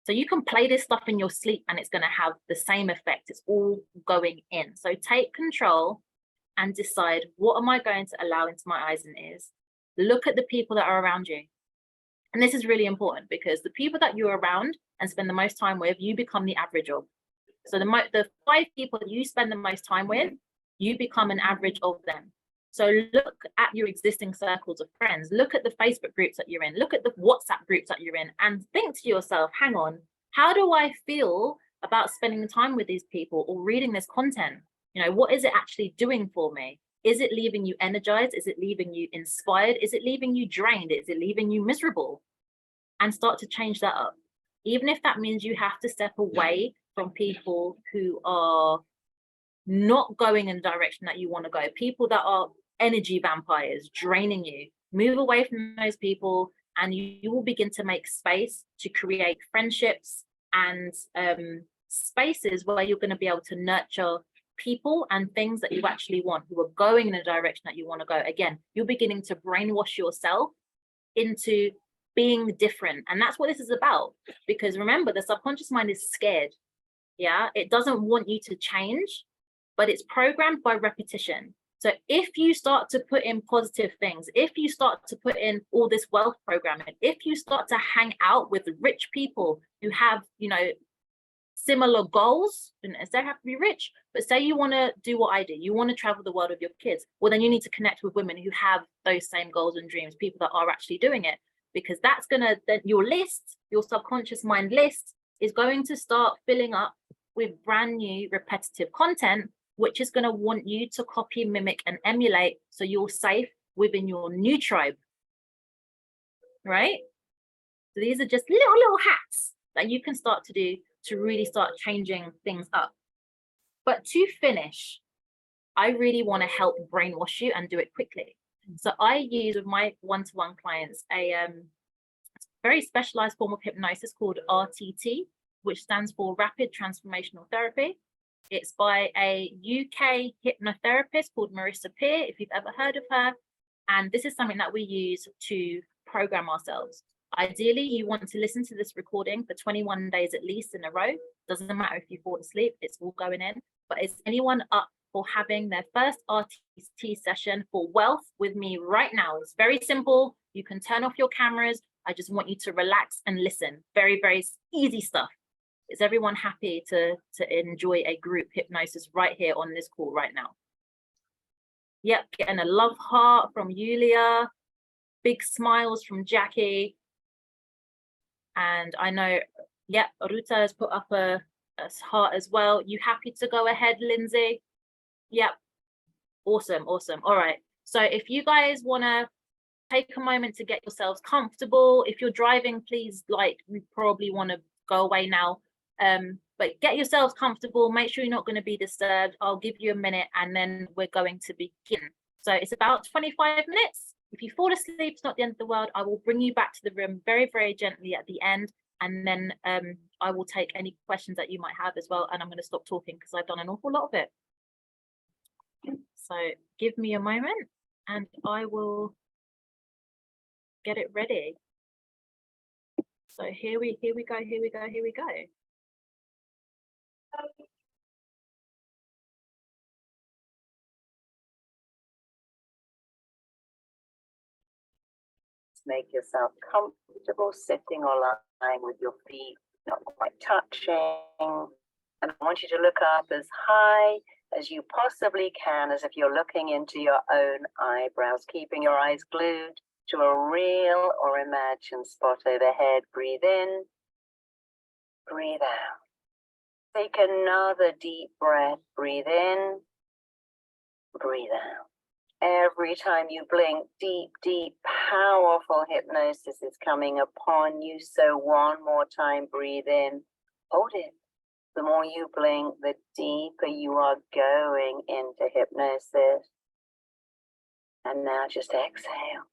So you can play this stuff in your sleep and it's going to have the same effect. It's all going in. So take control and decide, what am I going to allow into my eyes and ears? Look at the people that are around you. And this is really important, because the people that you're around and spend the most time with, you become the average of. So the 5 people that you spend the most time with, you become an average of them. So look at your existing circles of friends, look at the Facebook groups that you're in, look at the WhatsApp groups that you're in, and think to yourself, hang on, how do I feel about spending time with these people or reading this content? You know, what is it actually doing for me? Is it leaving you energized? Is it leaving you inspired? Is it leaving you drained? Is it leaving you miserable? And start to change that up. Even if that means you have to step away from people who are not going in the direction that you want to go, people that are energy vampires draining you, move away from those people, and you will begin to make space to create friendships and spaces where you're going to be able to nurture people and things that you actually want, who are going in the direction that you want to go. Again, you're beginning to brainwash yourself into being different. And that's what this is about. Because remember, the subconscious mind is scared. Yeah, it doesn't want you to change, but it's programmed by repetition. So if you start to put in positive things, if you start to put in all this wealth programming, if you start to hang out with rich people who have, you know, similar goals, and they have to be rich, but say you want to do what I do, you want to travel the world with your kids, well, then you need to connect with women who have those same goals and dreams, people that are actually doing it, because that's going to, then your list, your subconscious mind list is going to start filling up with brand new repetitive content, which is going to want you to copy, mimic, and emulate, so you're safe within your new tribe, right? So these are just little hacks that you can start to do to really start changing things up. But to finish, I really want to help brainwash you and do it quickly. So I use with my one-to-one clients a very specialized form of hypnosis called RTT, which stands for Rapid Transformational Therapy. It's by a UK hypnotherapist called Marissa Peer, if you've ever heard of her. And this is something that we use to program ourselves. Ideally, you want to listen to this recording for 21 days at least in a row. Doesn't matter if you fall asleep, it's all going in. But is anyone up for having their first RTT session for wealth with me right now? It's very simple. You can turn off your cameras. I just want you to relax and listen. Very, very easy stuff. Is everyone happy to enjoy a group hypnosis right here on this call right now? Yep, getting a love heart from Yulia. Big smiles from Jackie. And I know, yep, Ruta has put up a heart as well. You happy to go ahead, Lindsay? Yep. Awesome, awesome. All right. So if you guys want to take a moment to get yourselves comfortable, if you're driving, please, like, we probably want to go away now. But get yourselves comfortable. Make sure you're not going to be disturbed. I'll give you a minute and then we're going to begin. So it's about 25 minutes. If you fall asleep, it's not the end of the world. I will bring you back to the room very, very gently at the end. And then I will take any questions that you might have as well. And I'm going to stop talking because I've done an awful lot of it. So give me a moment and I will get it ready. So here we go. Make yourself comfortable sitting or lying with your feet not quite touching. And I want you to look up as high as you possibly can, as if you're looking into your own eyebrows, keeping your eyes glued to a real or imagined spot overhead. Breathe in, breathe out. Take another deep breath. Breathe in, breathe out. Every time you blink, deep, deep, powerful hypnosis is coming upon you. So one more time, breathe in, hold it. The more you blink, the deeper you are going into hypnosis. And now just exhale.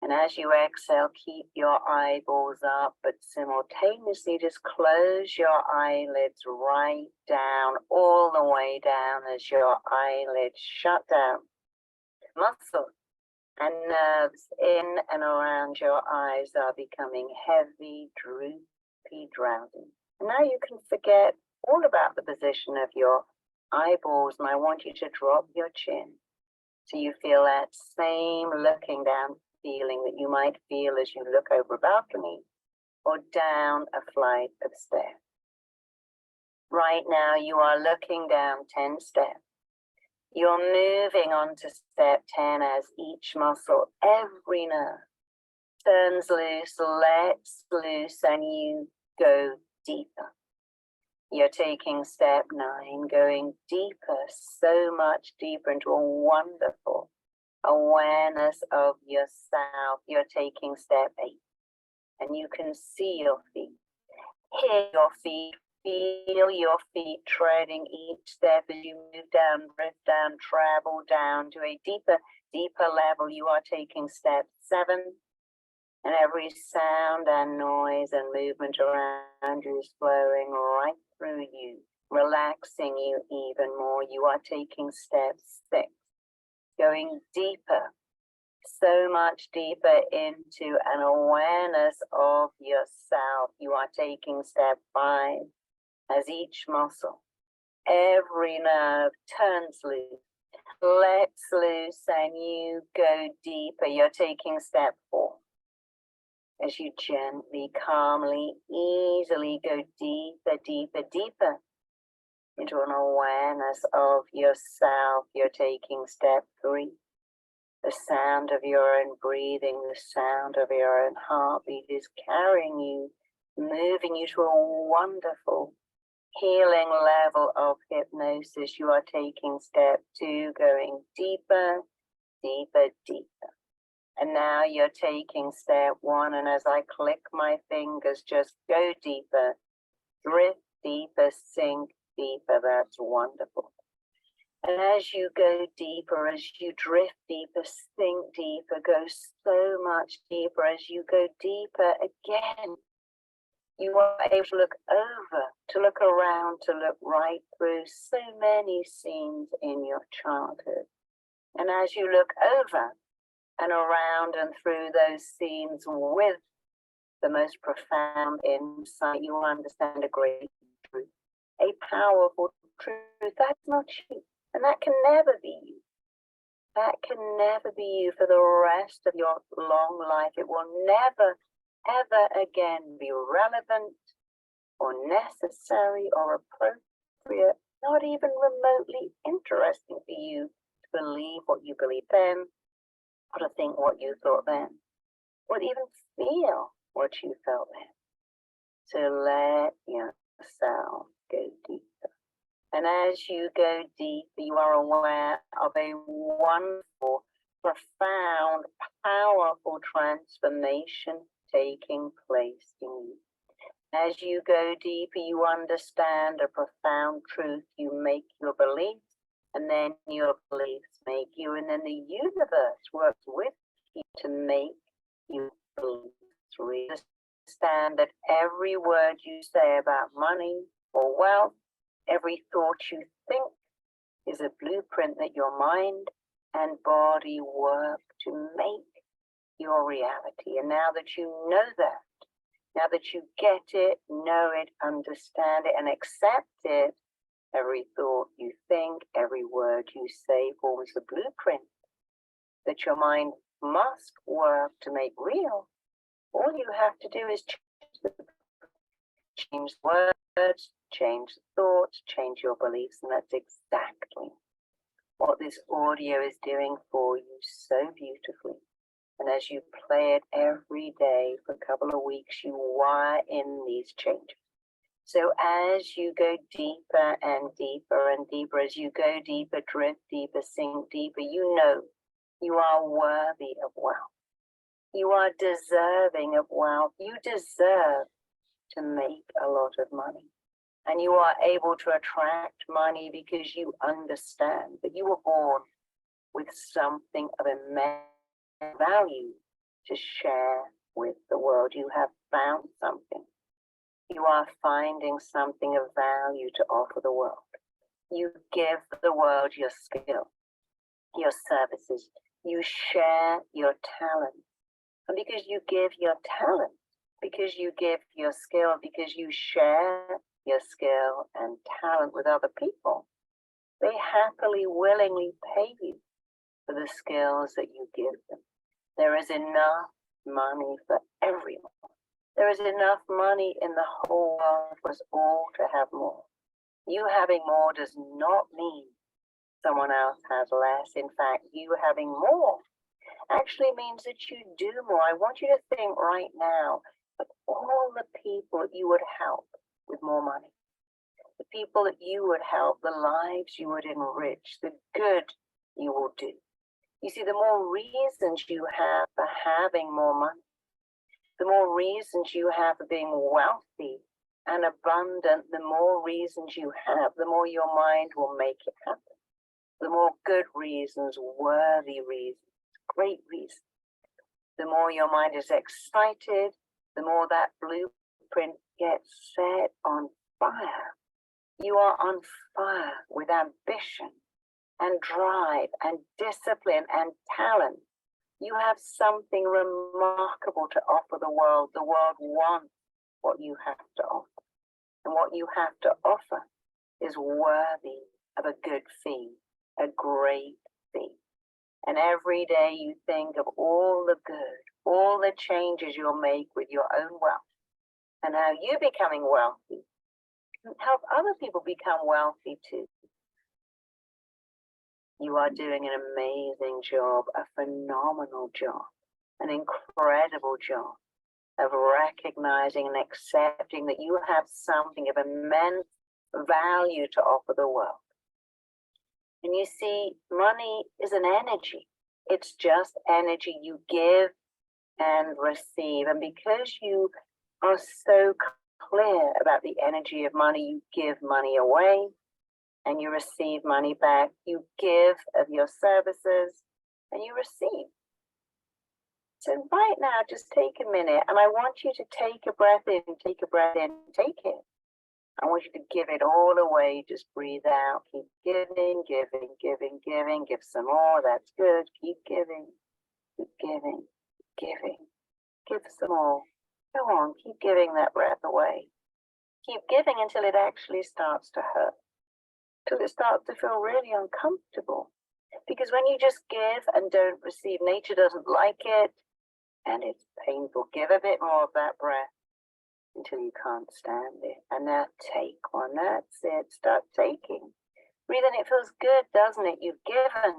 And as you exhale, keep your eyeballs up, but simultaneously just close your eyelids right down, all the way down as your eyelids shut down. Muscles and nerves in and around your eyes are becoming heavy, droopy, drowsy. And now you can forget all about the position of your eyeballs, and I want you to drop your chin so you feel that same looking down feeling that you might feel as you look over a balcony or down a flight of stairs. Right now you are looking down 10 steps. You're moving on to step 10 as each muscle, every nerve turns loose, lets loose, and you go deeper. You're taking step 9, going deeper, so much deeper into a wonderful awareness of yourself. You're taking step 8, and you can see your feet, hear your feet, feel your feet treading each step as you move down, drift down, travel down to a deeper, deeper level. You are taking step 7, and every sound and noise and movement around you is flowing right through you, relaxing you even more. You are taking step 6, going deeper, so much deeper into an awareness of yourself. You are taking step 5. As each muscle, every nerve turns loose, lets loose, and you go deeper. You're taking step 4. As you gently, calmly, easily go deeper, deeper, deeper into an awareness of yourself. You're taking step 3. The sound of your own breathing, the sound of your own heartbeat is carrying you, moving you to a wonderful healing level of hypnosis. You are taking step 2, going deeper, deeper, deeper. And now you're taking step 1, and as I click my fingers, just go deeper, drift deeper, sink deeper. That's wonderful. And as you go deeper, as you drift deeper, sink deeper, go so much deeper, as you go deeper again, you are able to look over, to look around, to look right through so many scenes in your childhood. And as you look over and around and through those scenes with the most profound insight, you understand a great truth, a powerful truth. That's not you, and that can never be you. That can never be you for the rest of your long life. It will never, ever again be relevant or necessary or appropriate, not even remotely interesting for you to believe what you believe then, or to think what you thought then, or even feel what you felt then. So let yourself go deeper. And as you go deeper, you are aware of a wonderful, profound, powerful transformation taking place in you. As you go deeper, you understand a profound truth. You make your beliefs, and then your beliefs make you, and then the universe works with you to make you beliefs real. Understand that every word you say about money or wealth, every thought you think is a blueprint that your mind and body work to make your reality. And now that you know that, now that you get it, know it, understand it, and accept it, every thought you think, every word you say forms the blueprint that your mind must work to make real. All you have to do is change words, change thoughts, change your beliefs, and that's exactly what this audio is doing for you so beautifully. And as you play it every day for a couple of weeks, you wire in these changes. So as you go deeper and deeper and deeper, as you go deeper, drift deeper, sink deeper, you know you are worthy of wealth. You are deserving of wealth. You deserve to make a lot of money. And you are able to attract money because you understand that you were born with something of immense value to share with the world. You have found something. You are finding something of value to offer the world. You give the world your skill, your services. You share your talent. And because you give your talent, because you give your skill, because you share your skill and talent with other people, they happily, willingly pay you for the skills that you give them. There is enough money for everyone. There is enough money in the whole world for us all to have more. You having more does not mean someone else has less. In fact, you having more actually means that you do more. I want you to think right now of all the people that you would help with more money, the people that you would help, the lives you would enrich, the good you will do. You see, the more reasons you have for having more money, the more reasons you have for being wealthy and abundant, the more reasons you have, the more your mind will make it happen. The more good reasons, worthy reasons, great reasons. The more your mind is excited, the more that blueprint gets set on fire. You are on fire with ambition and drive and discipline and talent. You have something remarkable to offer the world. The world wants what you have to offer. And what you have to offer is worthy of a good fee, a great fee. And every day you think of all the good, all the changes you'll make with your own wealth, and how you becoming wealthy can help other people become wealthy too. You are doing an amazing job, a phenomenal job, an incredible job of recognizing and accepting that you have something of immense value to offer the world. And you see, money is an energy. It's just energy you give and receive. And because you are so clear about the energy of money, you give money away. and you receive money back. You give of your services and you receive. So right now, just take a minute, and I want you to take a breath in, take a breath in, take it. I want you to give it all away. Just breathe out. Keep giving, giving, giving, giving. Give some more. That's good. Keep giving, keep giving, giving. Give some more. Go on. Keep giving that breath away. Keep giving until it actually starts to hurt, till it starts to feel really uncomfortable. Because when you just give and don't receive, nature doesn't like it, and it's painful. Give a bit more of that breath until you can't stand it. And now take one. That's it. Start taking. Breathing, it feels good, doesn't it? You've given.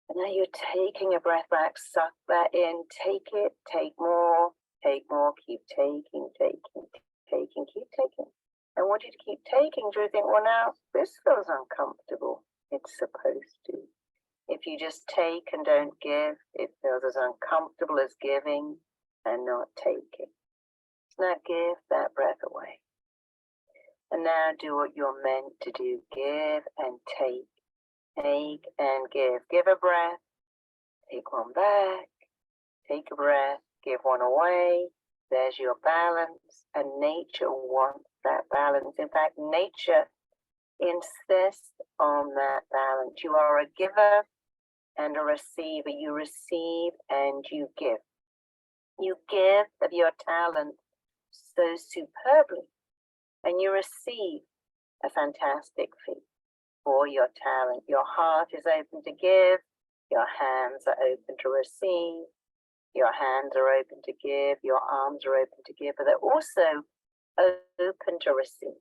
And now you're taking a breath back. Suck that in. Take it. Take more. Take more. Keep taking, taking, taking. Keep taking. I want you to keep taking. Do you think, well, now this feels uncomfortable? It's supposed to. If you just take and don't give, it feels as uncomfortable as giving and not taking. Now give that breath away. And now do what you're meant to do. Give and take. Take and give. Give a breath. Take one back. Take a breath. Give one away. There's your balance. And nature wants that balance. In fact, nature insists on that balance. You are a giver and a receiver. You receive and you give. You give of your talent so superbly, and you receive a fantastic fee for your talent. Your heart is open to give. Your hands are open to receive. Your hands are open to give. Your arms are open to give, but they're also open to receive.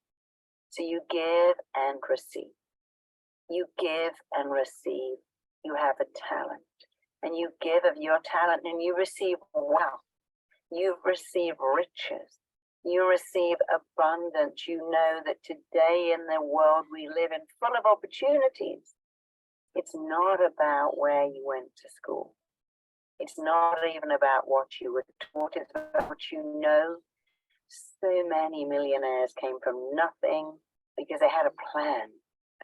So you give and receive. You give and receive. You have a talent, and you give of your talent, and you receive wealth. You receive riches. You receive abundance. You know that today in the world we live in, full of opportunities, it's not about where you went to school. It's not even about what you were taught. It's about what you know. So many millionaires came from nothing because they had a plan,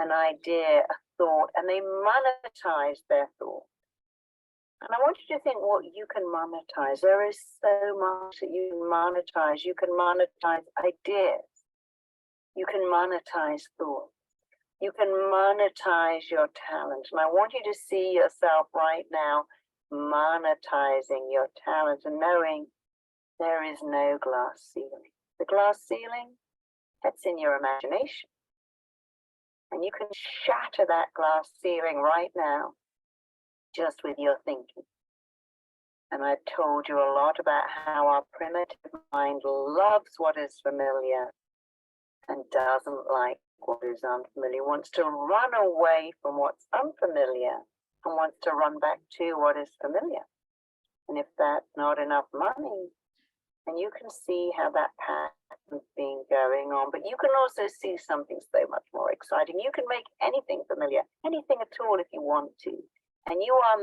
an idea, a thought, and they monetized their thought. And I want you to think what you can monetize. There is so much that you can monetize. You can monetize ideas. You can monetize thoughts. You can monetize your talent. And I want you to see yourself right now monetizing your talent and knowing there is no glass ceiling. The glass ceiling, that's in your imagination. And you can shatter that glass ceiling right now just with your thinking. And I've told you a lot about how our primitive mind loves what is familiar and doesn't like what is unfamiliar, wants to run away from what's unfamiliar and wants to run back to what is familiar. And if that's not enough money, then you can see how that pattern's been going on. But you can also see something so much more exciting. You can make anything familiar, anything at all if you want to. And you are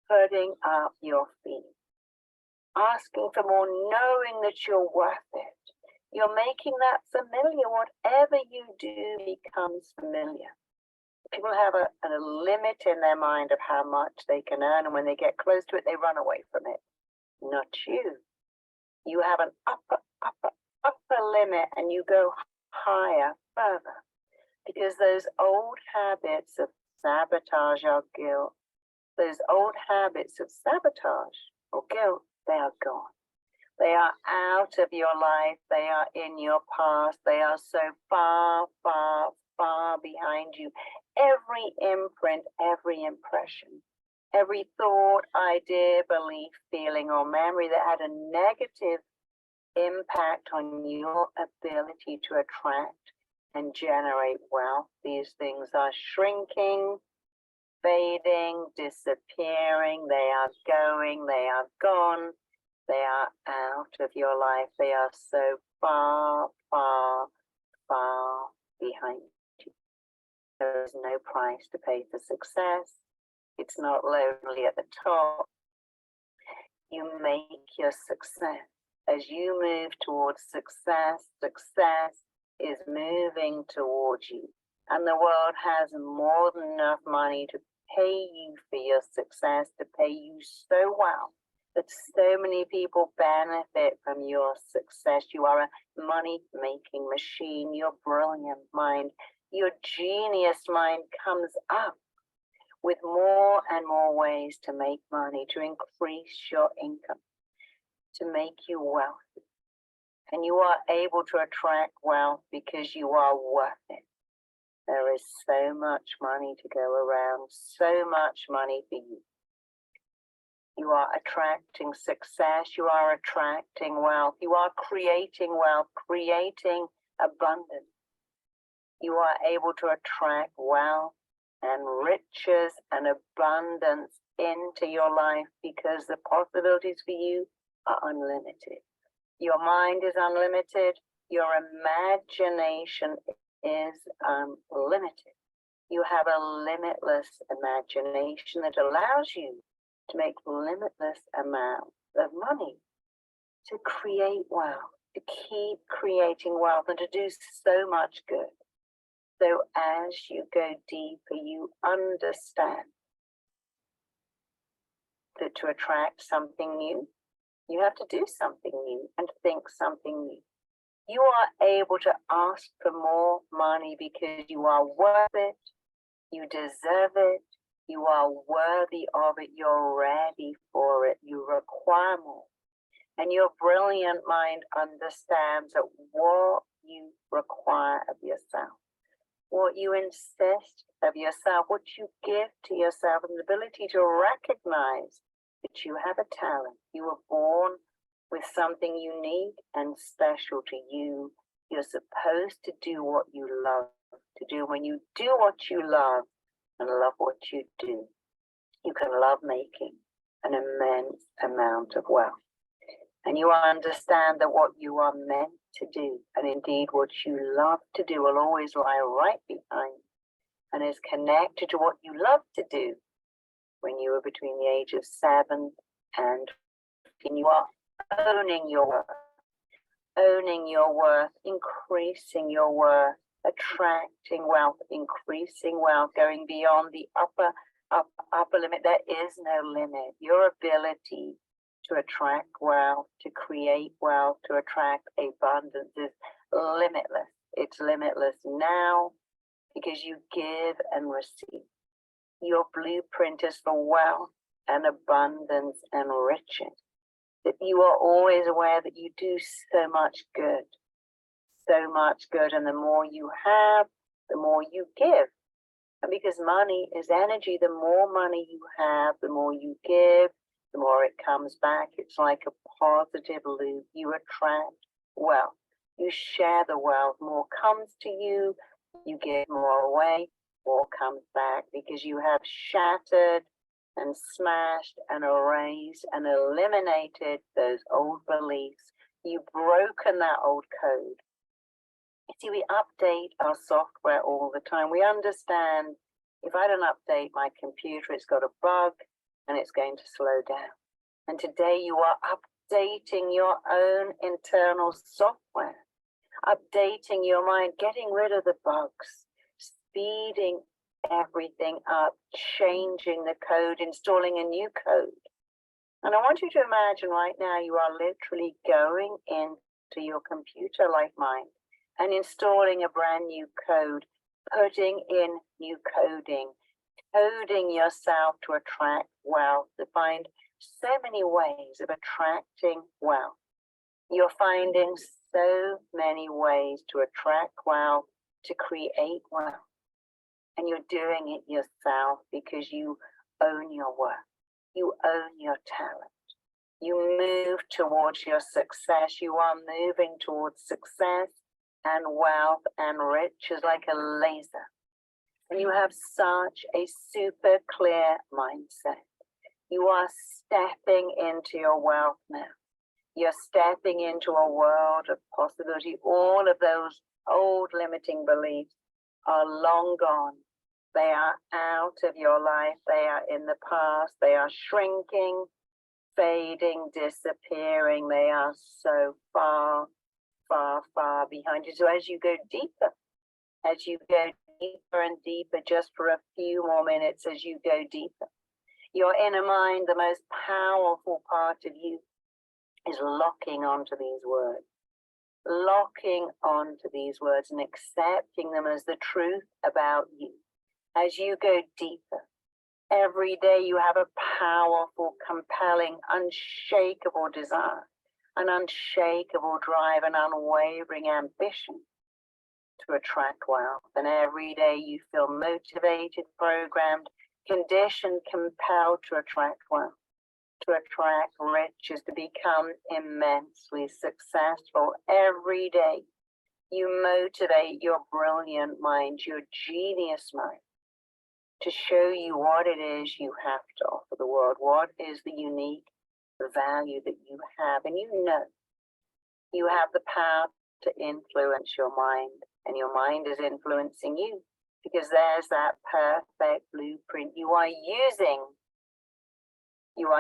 putting up your feet, asking for more, knowing that you're worth it. You're making that familiar. Whatever you do becomes familiar. People have a limit in their mind of how much they can earn, and when they get close to it, they run away from it. Not you. You have an upper limit, and you go higher, further, because those old habits of sabotage or guilt, those old habits of sabotage or guilt, they are gone. They are out of your life. They are in your past. They are so far, far, far behind you. Every imprint, every impression, every thought, idea, belief, feeling, or memory that had a negative impact on your ability to attract and generate wealth, these things are shrinking, fading, disappearing. They are going, they are gone, they are out of your life. They are so far, far, far behind you. There is no price to pay for success. It's not lonely at the top. You make your success. As you move towards success, is moving towards you, and the world has more than enough money to pay you for your success, to pay you so well that so many people benefit from your success. You are a money-making machine. Your brilliant mind, your genius mind comes up with more and more ways to make money, to increase your income, to make you wealthy. And you are able to attract wealth because you are worth it. There is so much money to go around, so much money for you. You are attracting success, you are attracting wealth, you are creating wealth, creating abundance. You are able to attract wealth and riches and abundance into your life because the possibilities for you are unlimited. Your mind is unlimited, your imagination is unlimited. You have a limitless imagination that allows you to make limitless amounts of money, to create wealth, to keep creating wealth, and to do so much good. So as you go deeper, you understand that to attract something new, you have to do something new and think something new. You are able to ask for more money because you are worth it, you deserve it, you are worthy of it, you're ready for it, you require more. And your brilliant mind understands that what you require of yourself, what you insist of yourself, what you give to yourself, and the ability to recognize that you have a talent. You were born with something unique and special to you. You're supposed to do what you love to do. When you do what you love and love what you do, you can love making an immense amount of wealth. And you understand that what you are meant to do, and indeed what you love to do, will always lie right behind and is connected to what you love to do when you were between the age of 7 and 15. You are owning your worth, increasing your worth, attracting wealth, increasing wealth, going beyond the upper limit. There is no limit. Your ability to attract wealth, to create wealth, to attract abundance is limitless. It's limitless now because you give and receive. Your blueprint is for wealth and abundance and riches. That you are always aware that you do so much good, and the more you have, the more you give. And because money is energy, the more money you have, the more you give, the more it comes back. It's like a positive loop. You attract wealth. You share the wealth. More comes to you. You give more away. More comes back because you have shattered and smashed and erased and eliminated those old beliefs. You've broken that old code. You see, we update our software all the time. We understand if I don't update my computer, it's got a bug and it's going to slow down. And today you are updating your own internal software, updating your mind, getting rid of the bugs, speeding everything up, changing the code, installing a new code. And I want you to imagine right now you are literally going into your computer like mine and installing a brand new code, putting in new coding, coding yourself to attract wealth, to find so many ways of attracting wealth. You're finding so many ways to attract wealth, to create wealth. And you're doing it yourself because you own your worth. You own your talent. You move towards your success. You are moving towards success and wealth and riches like a laser. And you have such a super clear mindset. You are stepping into your wealth now. You're stepping into a world of possibility. All of those old limiting beliefs are long gone. They are out of your life. They are in the past. They are shrinking, fading, disappearing. They are so far, far, far behind you. So as you go deeper and deeper, just for a few more minutes, as you go deeper, your inner mind, the most powerful part of you, is locking onto these words. Locking onto these words and accepting them as the truth about you. As you go deeper, every day you have a powerful, compelling, unshakable desire, an unshakable drive, an unwavering ambition to attract wealth. And every day you feel motivated, programmed, conditioned, compelled to attract wealth, to attract riches, to become immensely successful. Every day you motivate your brilliant mind, your genius mind, to show you what it is you have to offer the world, what is the unique value that you have. And you know you have the power to influence your mind, and your mind is influencing you, because there's that perfect blueprint. You are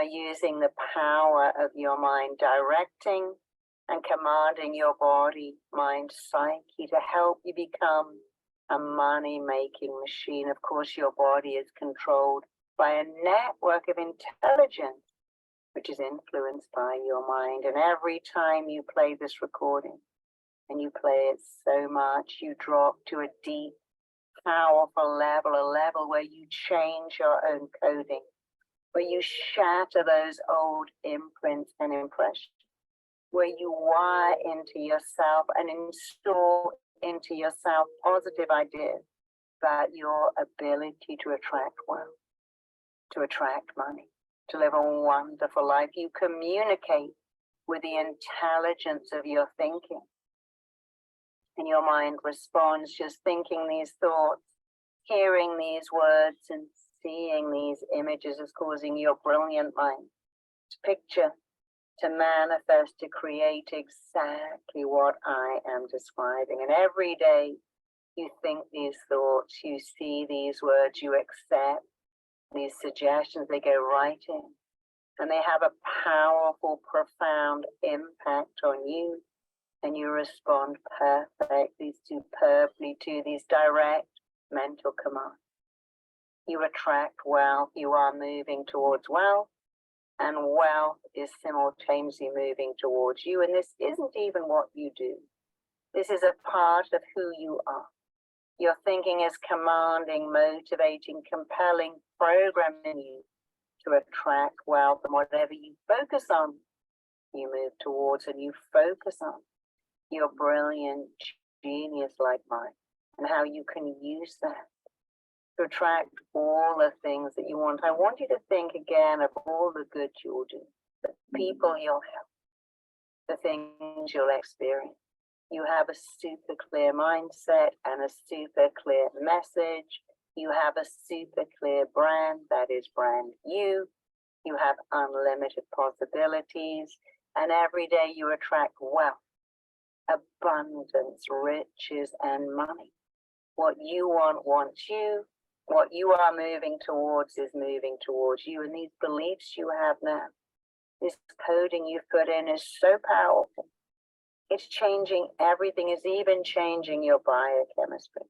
using the power of your mind, directing and commanding your body, mind, psyche to help you become a money-making machine. Of course, your body is controlled by a network of intelligence, which is influenced by your mind. And every time you play this recording, and you play it so much, you drop to a deep, powerful level, a level where you change your own coding, where you shatter those old imprints and impressions, where you wire into yourself and install into yourself positive ideas about your ability to attract wealth, to attract money, to live a wonderful life. You communicate with the intelligence of your thinking, and your mind responds. Just thinking these thoughts, hearing these words, and seeing these images is causing your brilliant mind to picture, to manifest, to create exactly what I am describing. And every day you think these thoughts, you see these words, you accept these suggestions, they go right in, and they have a powerful, profound impact on you, and you respond perfectly, superbly to these direct mental commands. You attract wealth, you are moving towards wealth, and wealth is simultaneously moving towards you. And this isn't even what you do. This is a part of who you are. Your thinking is commanding, motivating, compelling, programming you to attract wealth. And whatever you focus on, you move towards, and you focus on your brilliant genius-like mind and how you can use that to attract all the things that you want. I want you to think again of all the good you'll do, the people you'll help, the things you'll experience. You have a super clear mindset and a super clear message. You have a super clear brand, that is brand you. You have unlimited possibilities, and every day you attract wealth, abundance, riches, and money. What you want wants you. What you are moving towards is moving towards you. And these beliefs you have now, this coding you've put in is so powerful. It's changing everything. It's even changing your biochemistry.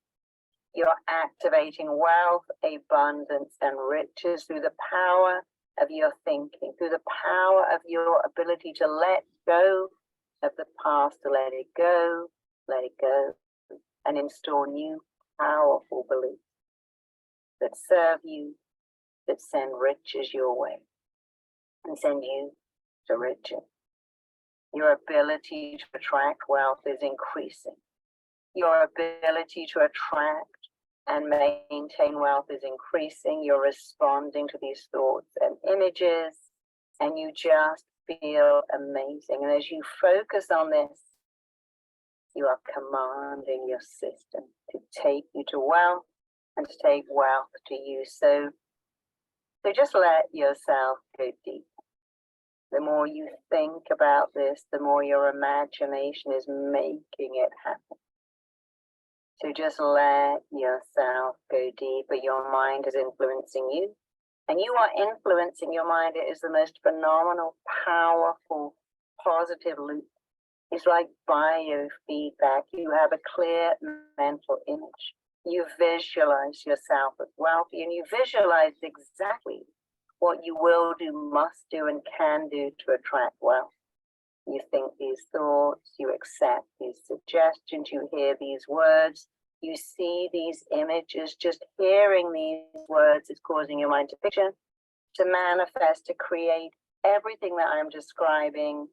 You're activating wealth, abundance, and riches through the power of your thinking, through the power of your ability to let go of the past, to let it go, and install new powerful beliefs that serve you, that send riches your way, and send you to riches. Your ability to attract wealth is increasing. Your ability to attract and maintain wealth is increasing. You're responding to these thoughts and images, and you just feel amazing. And as you focus on this, you are commanding your system to take you to wealth and to take wealth to you. So just let yourself go deep. The more you think about this, the more your imagination is making it happen. So just let yourself go deeper. Your mind is influencing you, and you are influencing your mind. It is the most phenomenal, powerful, positive loop It's like biofeedback. You have a clear mental image. You visualize yourself as wealthy, and you visualize exactly what you will do, must do, and can do to attract wealth. You think these thoughts, you accept these suggestions, you hear these words, you see these images. Just hearing these words is causing your mind to picture, to manifest, to create everything that I'm describing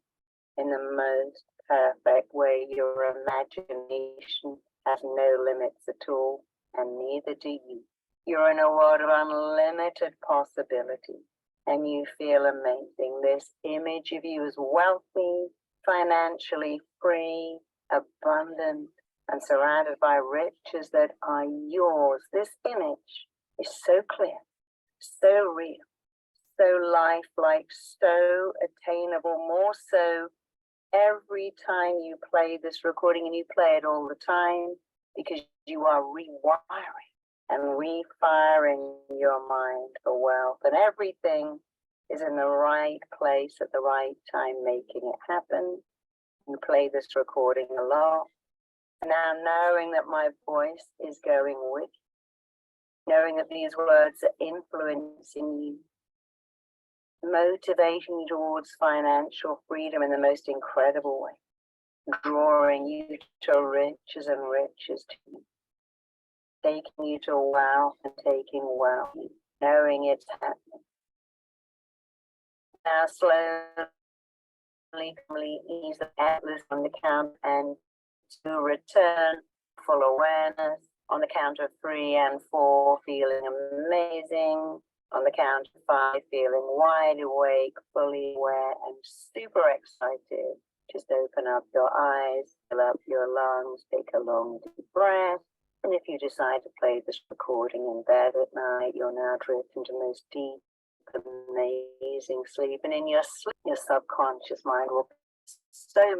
in the most perfect way. Your imagination has no limits at all, and neither do you. You're in a world of unlimited possibility, and you feel amazing. This image of you is wealthy, financially free, abundant, and surrounded by riches that are yours. This image is so clear, so real, so lifelike, so attainable, more so every time you play this recording, and you play it all the time, because you are rewiring and refiring your mind for wealth, and everything is in the right place at the right time, making it happen. You play this recording a lot. Now, knowing that my voice is going with you, knowing that these words are influencing you, motivating you towards financial freedom in the most incredible way, drawing you to riches and riches to you, taking you to wealth and taking wealth, knowing it's happening. Now slowly ease the atlas on the count and to return full awareness on the count of 3 and 4, feeling amazing. On the count of 5, feeling wide awake, fully aware, and super excited. Just open up your eyes, fill up your lungs, take a long deep breath. And if you decide to play this recording in bed at night, you'll now drift into the most deep, amazing sleep. And in your sleep, your subconscious mind will so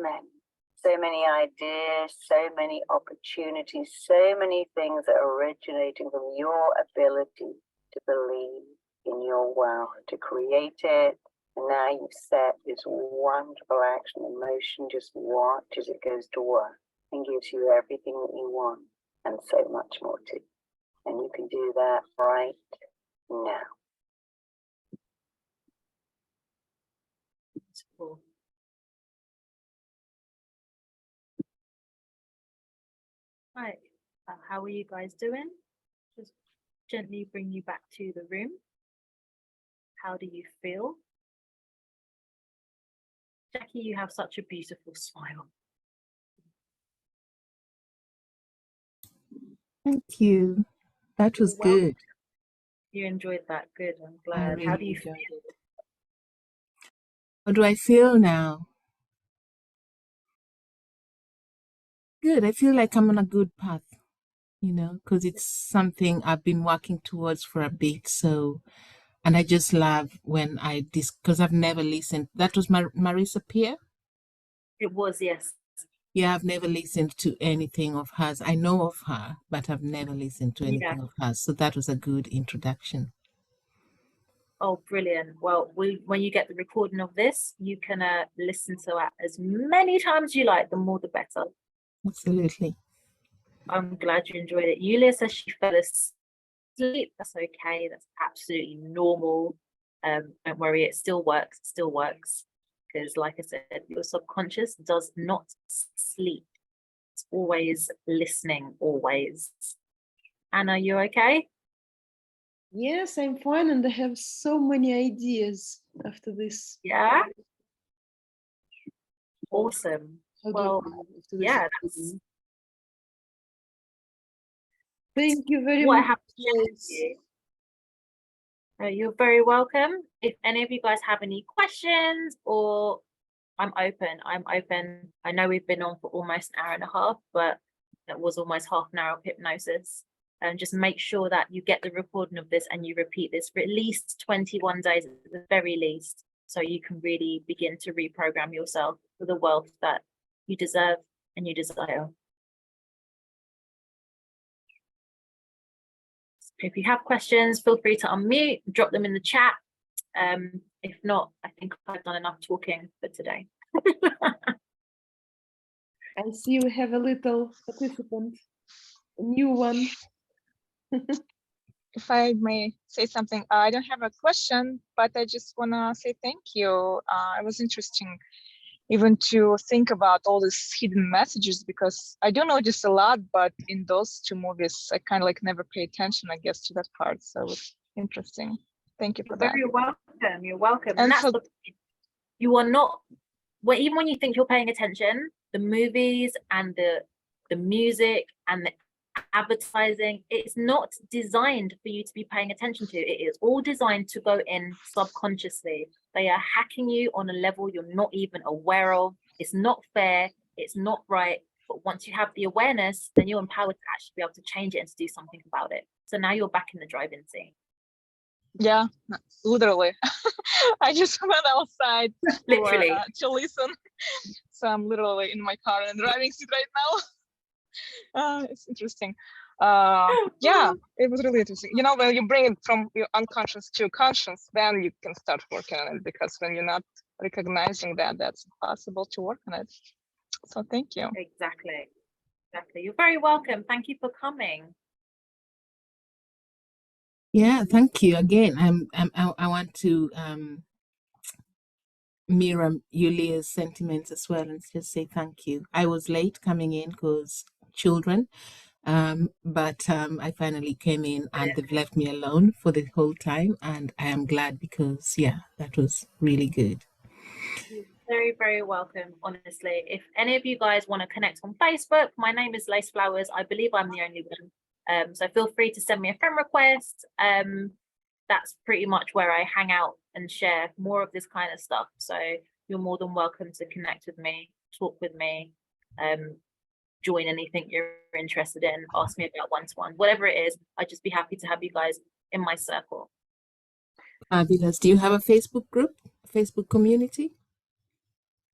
many ideas, so many opportunities, so many things that are originating from your ability to believe in your wealth, to create it. And now you've set this wonderful action in motion. Just watch as it goes to work and gives you everything that you want, and so much more too. And you can do that right now. Cool. Right, how are you guys doing? Just gently bring you back to the room. How do you feel? Jackie, you have such a beautiful smile. Thank you. That was You're welcome. good. You enjoyed that. Good. I'm I glad. How really do you feel? enjoyed it. How do I feel now? Good. I feel like I'm on a good path, because it's something I've been working towards for a bit. So, and I just love when because I've never listened. That was Marisa Peer. It was, yes. Yeah, I've never listened to anything of hers. I know of her, but I've never listened to anything of hers. So that was a good introduction. Oh, brilliant. Well, when you get the recording of this, you can listen to it as many times as you like, the more the better. Absolutely. I'm glad you enjoyed it. Yulia says she fell asleep. That's okay. That's absolutely normal. Don't worry, it still works. It still works. Because like I said, your subconscious does not sleep. It's always listening, always. Anna, you okay? Yes, I'm fine, and I have so many ideas after this. Yeah. Awesome. Well, yeah. Thank you very what much. I have to share with you. You're very welcome. If any of you guys have any questions, or I'm open. I know we've been on for almost an hour and a half, but that was almost half an hour of hypnosis. And just make sure that you get the recording of this and you repeat this for at least 21 days at the very least, so you can really begin to reprogram yourself for the wealth that you deserve and you desire. If you have questions, feel free to unmute, drop them in the chat. If not, I think I've done enough talking for today. I see we have a little participant, a new one. If I may say something, I don't have a question, but I just want to say thank you. It was interesting even to think about all these hidden messages, because I do notice a lot, but in those two movies, I kind of like never pay attention, I guess, to that part. So it's interesting. Thank you for You're that. very welcome. You're welcome. And And that's for- the point. You are not, well, even when you think you're paying attention, the movies and the music and the advertising, it's not designed for you to be paying attention to. It is all designed to go in subconsciously. They are hacking you on a level you're not even aware of. It's not fair, it's not right. But once you have the awareness, then you're empowered to actually be able to change it and to do something about it. So now you're back in the driving seat. Yeah, literally. I just went outside Literally. to listen. So I'm literally in my car and driving seat right now. It's interesting. Yeah, it was really interesting. You know, when you bring it from your unconscious to conscious, then you can start working on it, because when you're not recognizing that, that's impossible to work on it. So thank you. Exactly. You're very welcome. Thank you for coming. Yeah, thank you again. I want to mirror Yulia's sentiments as well and just say thank you. I was late coming in because children, but I finally came in and they've left me alone for the whole time, and I am glad because yeah, that was really good. You're very, very welcome, honestly. If any of you guys want to connect on Facebook, my name is Lace Flowers. I believe I'm the only one. So feel free to send me a friend request. That's pretty much where I hang out and share more of this kind of stuff. So you're more than welcome to connect with me, talk with me, join anything you're interested in, ask me about one-to-one, whatever it is. I'd just be happy to have you guys in my circle. Fabulous. Do you have a Facebook group, Facebook community?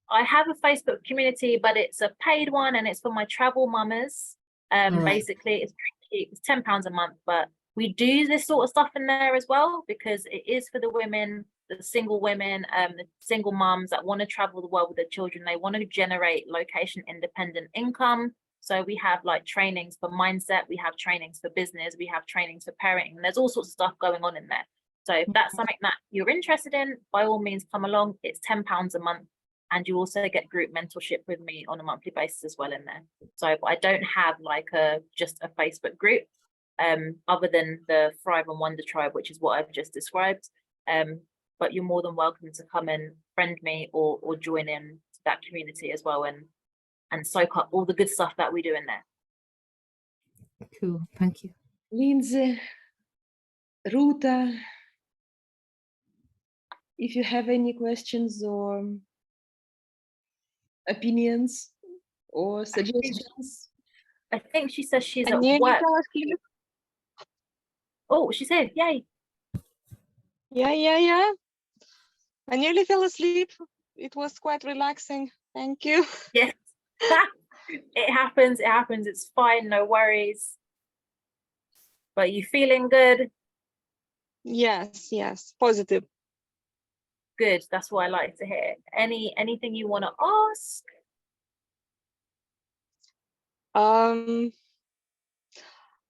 I have a Facebook community, but it's a paid one and it's for my travel mamas. Right. Basically, it's pretty cheap. It's £10 a month, but we do this sort of stuff in there as well, because it is for the women, the single women, the single mums that want to travel the world with their children. They want to generate location independent income. So we have like trainings for mindset, we have trainings for business, we have trainings for parenting. There's all sorts of stuff going on in there. So if that's something that you're interested in, by all means come along. It's £10 a month. And you also get group mentorship with me on a monthly basis as well in there. So I don't have like just a Facebook group, other than the Thrive and Wonder Tribe, which is what I've just described. But you're more than welcome to come and friend me or join in that community as well and soak up all the good stuff that we do in there. Cool, thank you. Lindsay, Ruta, if you have any questions or opinions or suggestions. I think she says she's Can at you work. tell us, please? Oh, she said, yay. Yeah. I nearly fell asleep. It was quite relaxing. Thank you. Yes. It happens. It's fine. No worries. But you feeling good? Yes. Positive. Good. That's what I like to hear. Anything you want to ask?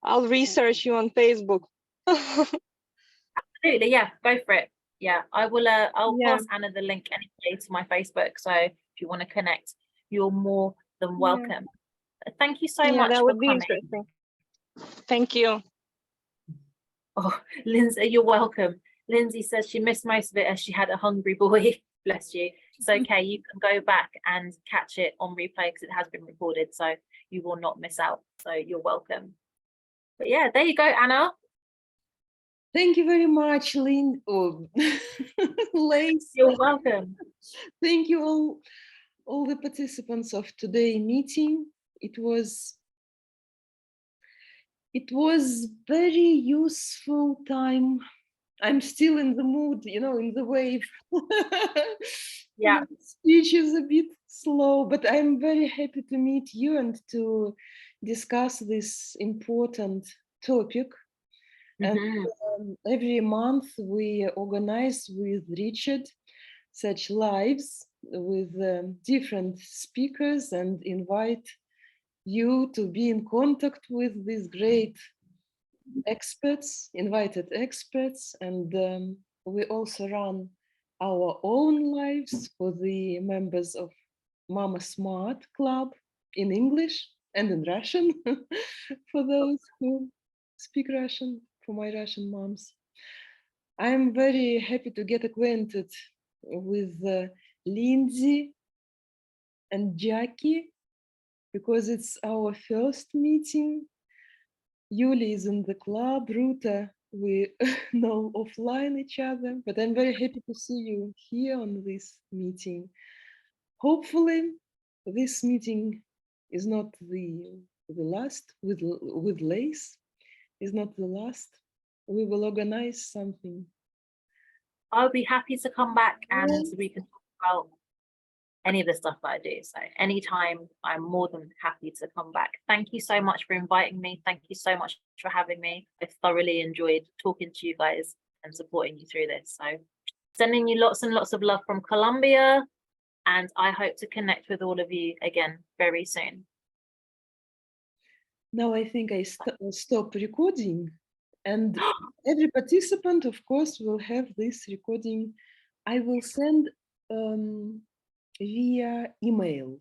I'll research you on Facebook. Absolutely, yeah, go for it. Yeah, I will. I'll Yeah. pass Anna the link anyway to my Facebook. So if you want to connect, you're more than welcome. Thank you so much that for would be coming. interesting. Thank you. Oh, Lindsay, you're welcome. Lindsay says she missed most of it as she had a hungry boy. Bless you. It's okay. You can go back and catch it on replay because it has been recorded, so you will not miss out. So you're welcome. But yeah, there you go, Anna. Thank you very much, Lynn. Oh, Lace. You're welcome. Thank you all the participants of today's meeting. It was very useful time. I'm still in the mood, in the wave. Yeah. The speech is a bit slow, but I'm very happy to meet you and to discuss this important topic. And every month we organize with Richard such lives with different speakers and invite you to be in contact with these great experts, invited experts, and we also run our own lives for the members of Mama Smart Club in English and in Russian for those who speak Russian, for my Russian moms. I'm very happy to get acquainted with Lindsay and Jackie because it's our first meeting. Yuli is in the club, Ruta, we know offline each other, but I'm very happy to see you here on this meeting. Hopefully, this meeting is not the last with Lace, is not the last. We will organize something. I'll be happy to come back and we can talk about any of the stuff that I do. So anytime, I'm more than happy to come back. Thank you so much for inviting me. Thank you so much for having me. I thoroughly enjoyed talking to you guys and supporting you through this. So sending you lots and lots of love from Colombia, and I hope to connect with all of you again very soon. Now I think I stop recording, and every participant, of course, will have this recording. I will send via email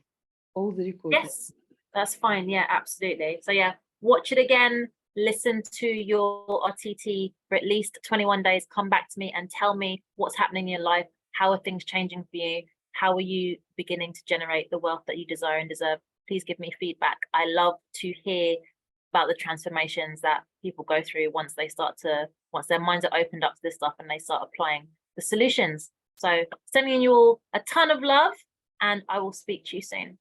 all the recordings. Yes, that's fine. Yeah, absolutely. So yeah, watch it again, listen to your RTT for at least 21 days, come back to me and tell me what's happening in your life. How are things changing for you? How are you beginning to generate the wealth that you desire and deserve? Please give me feedback. I love to hear about the transformations that people go through once their minds are opened up to this stuff and they start applying the solutions. So sending you all a ton of love, and I will speak to you soon.